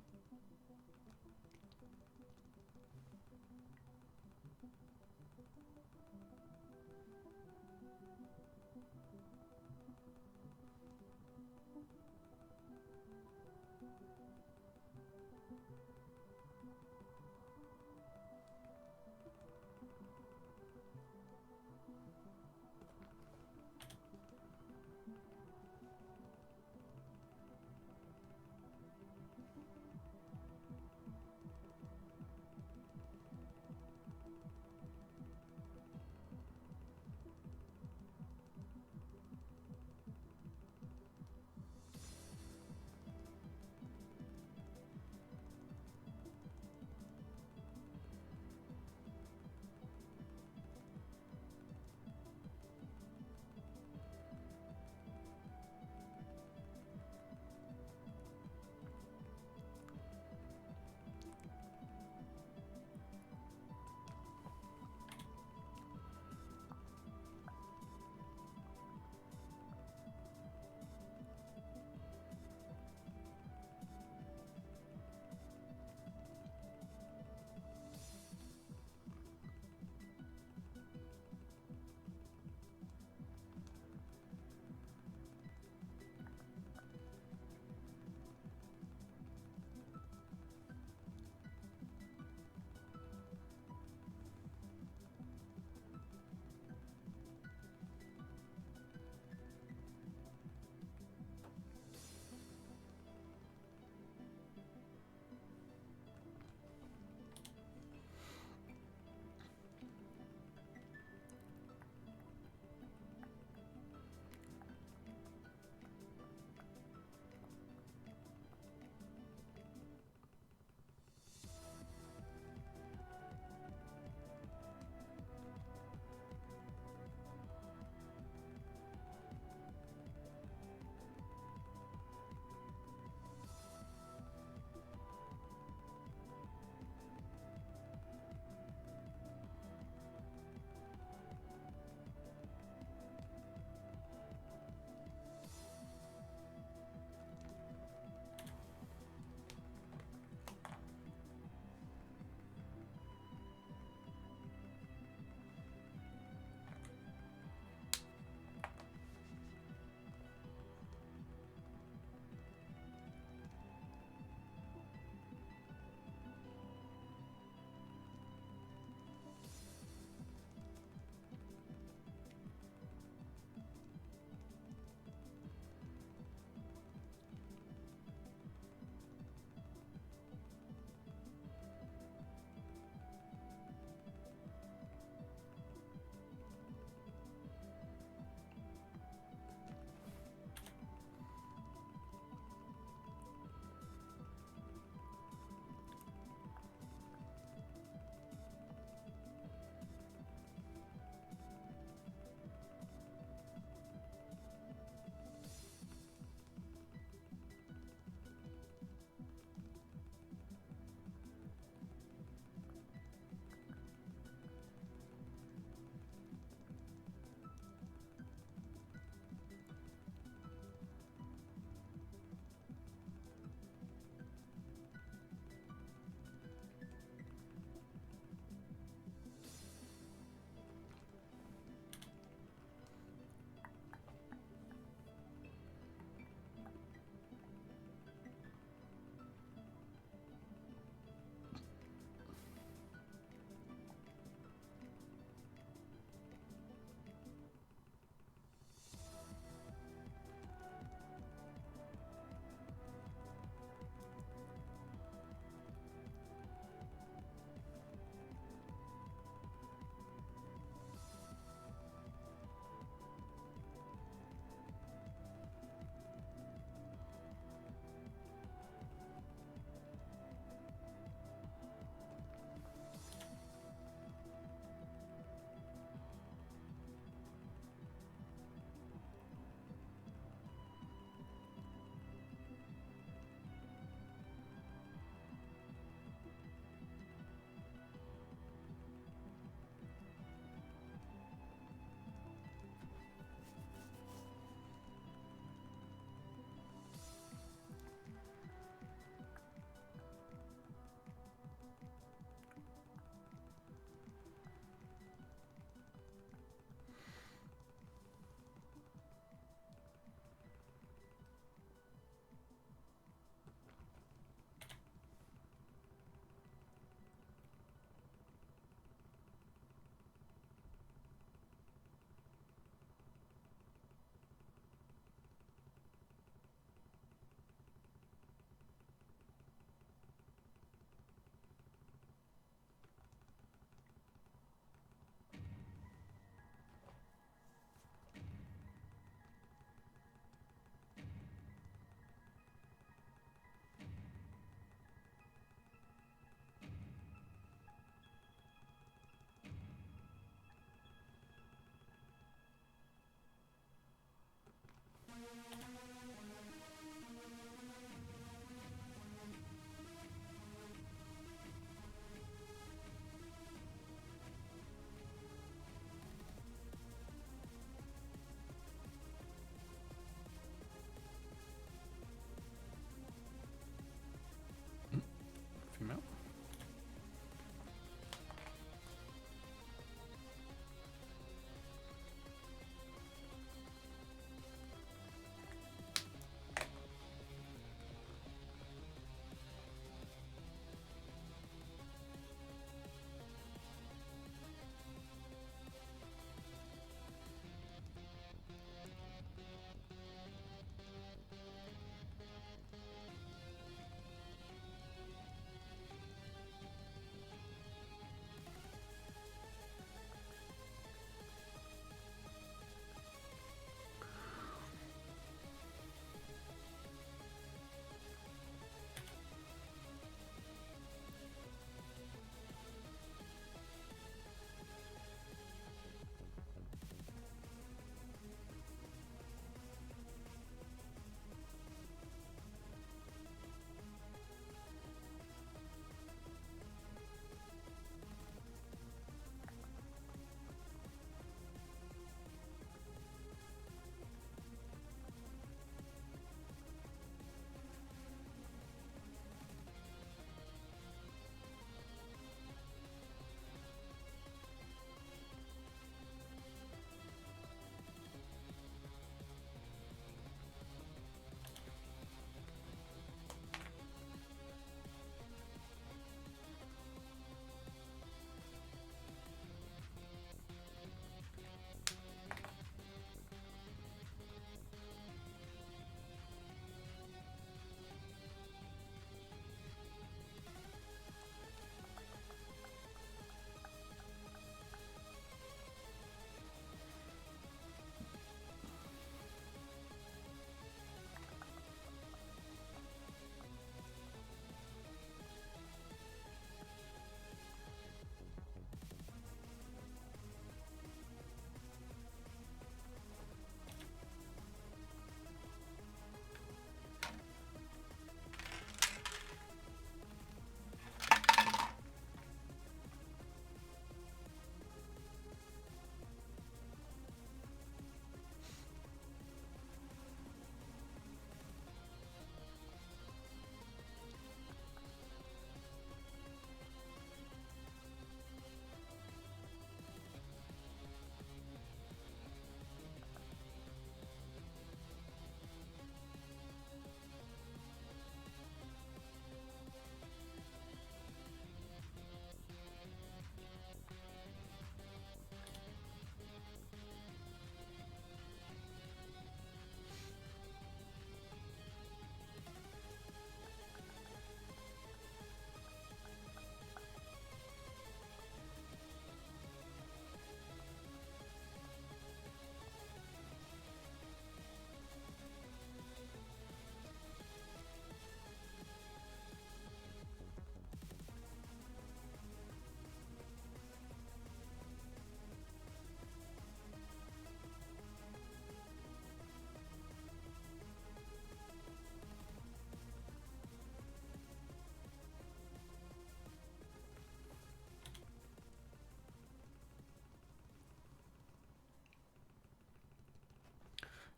Female.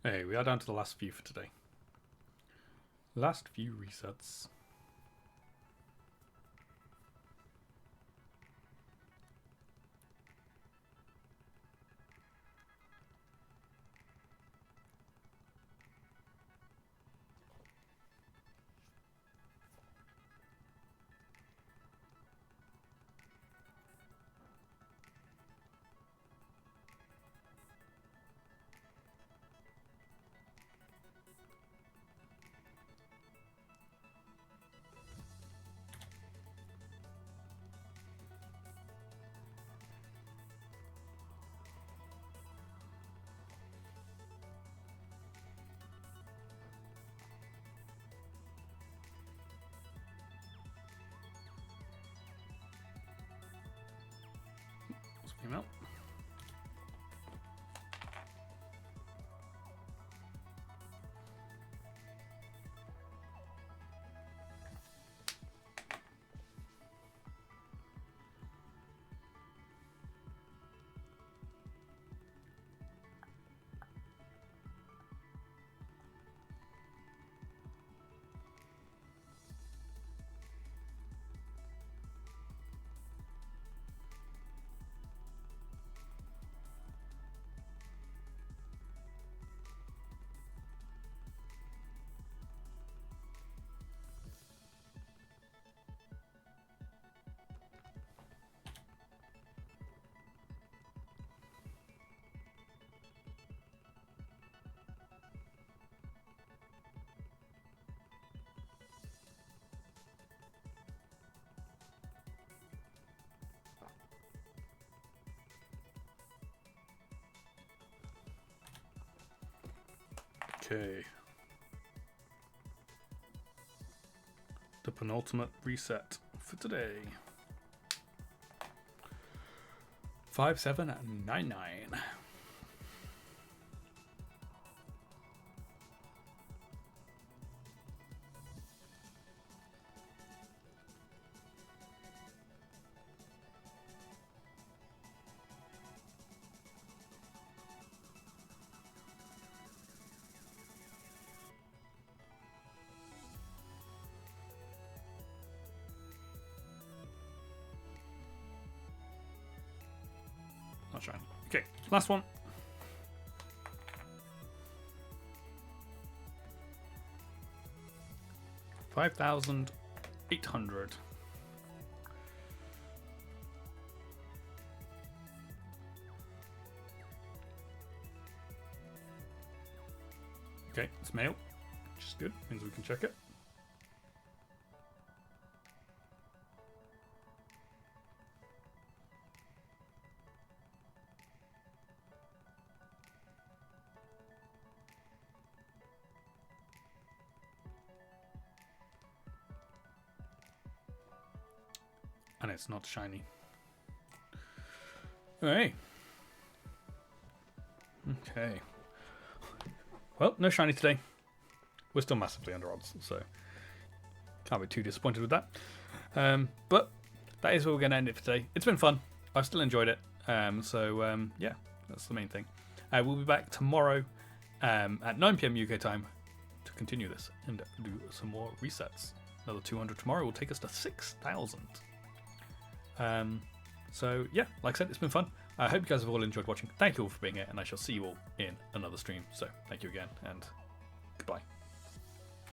Hey, we are down to the last few for today. Last few resets. Female. Okay. The penultimate reset for today. 5799. Not shiny. Okay, last one. $5,800. Okay, it's mail, which is good. Means we can check it. And it's not shiny. Hey. Okay. Well, no shiny today. We're still massively under odds, so can't be too disappointed with that. But that is where we're going to end it for today. It's been fun. I've still enjoyed it. Yeah, that's the main thing. We'll be back tomorrow at 9 PM UK time to continue this and do some more resets. Another 200 tomorrow will take us to 6,000. So yeah, like I said, it's been fun. I hope you guys have all enjoyed watching. Thank you all for being here, and I shall see you all in another stream. So thank you again, and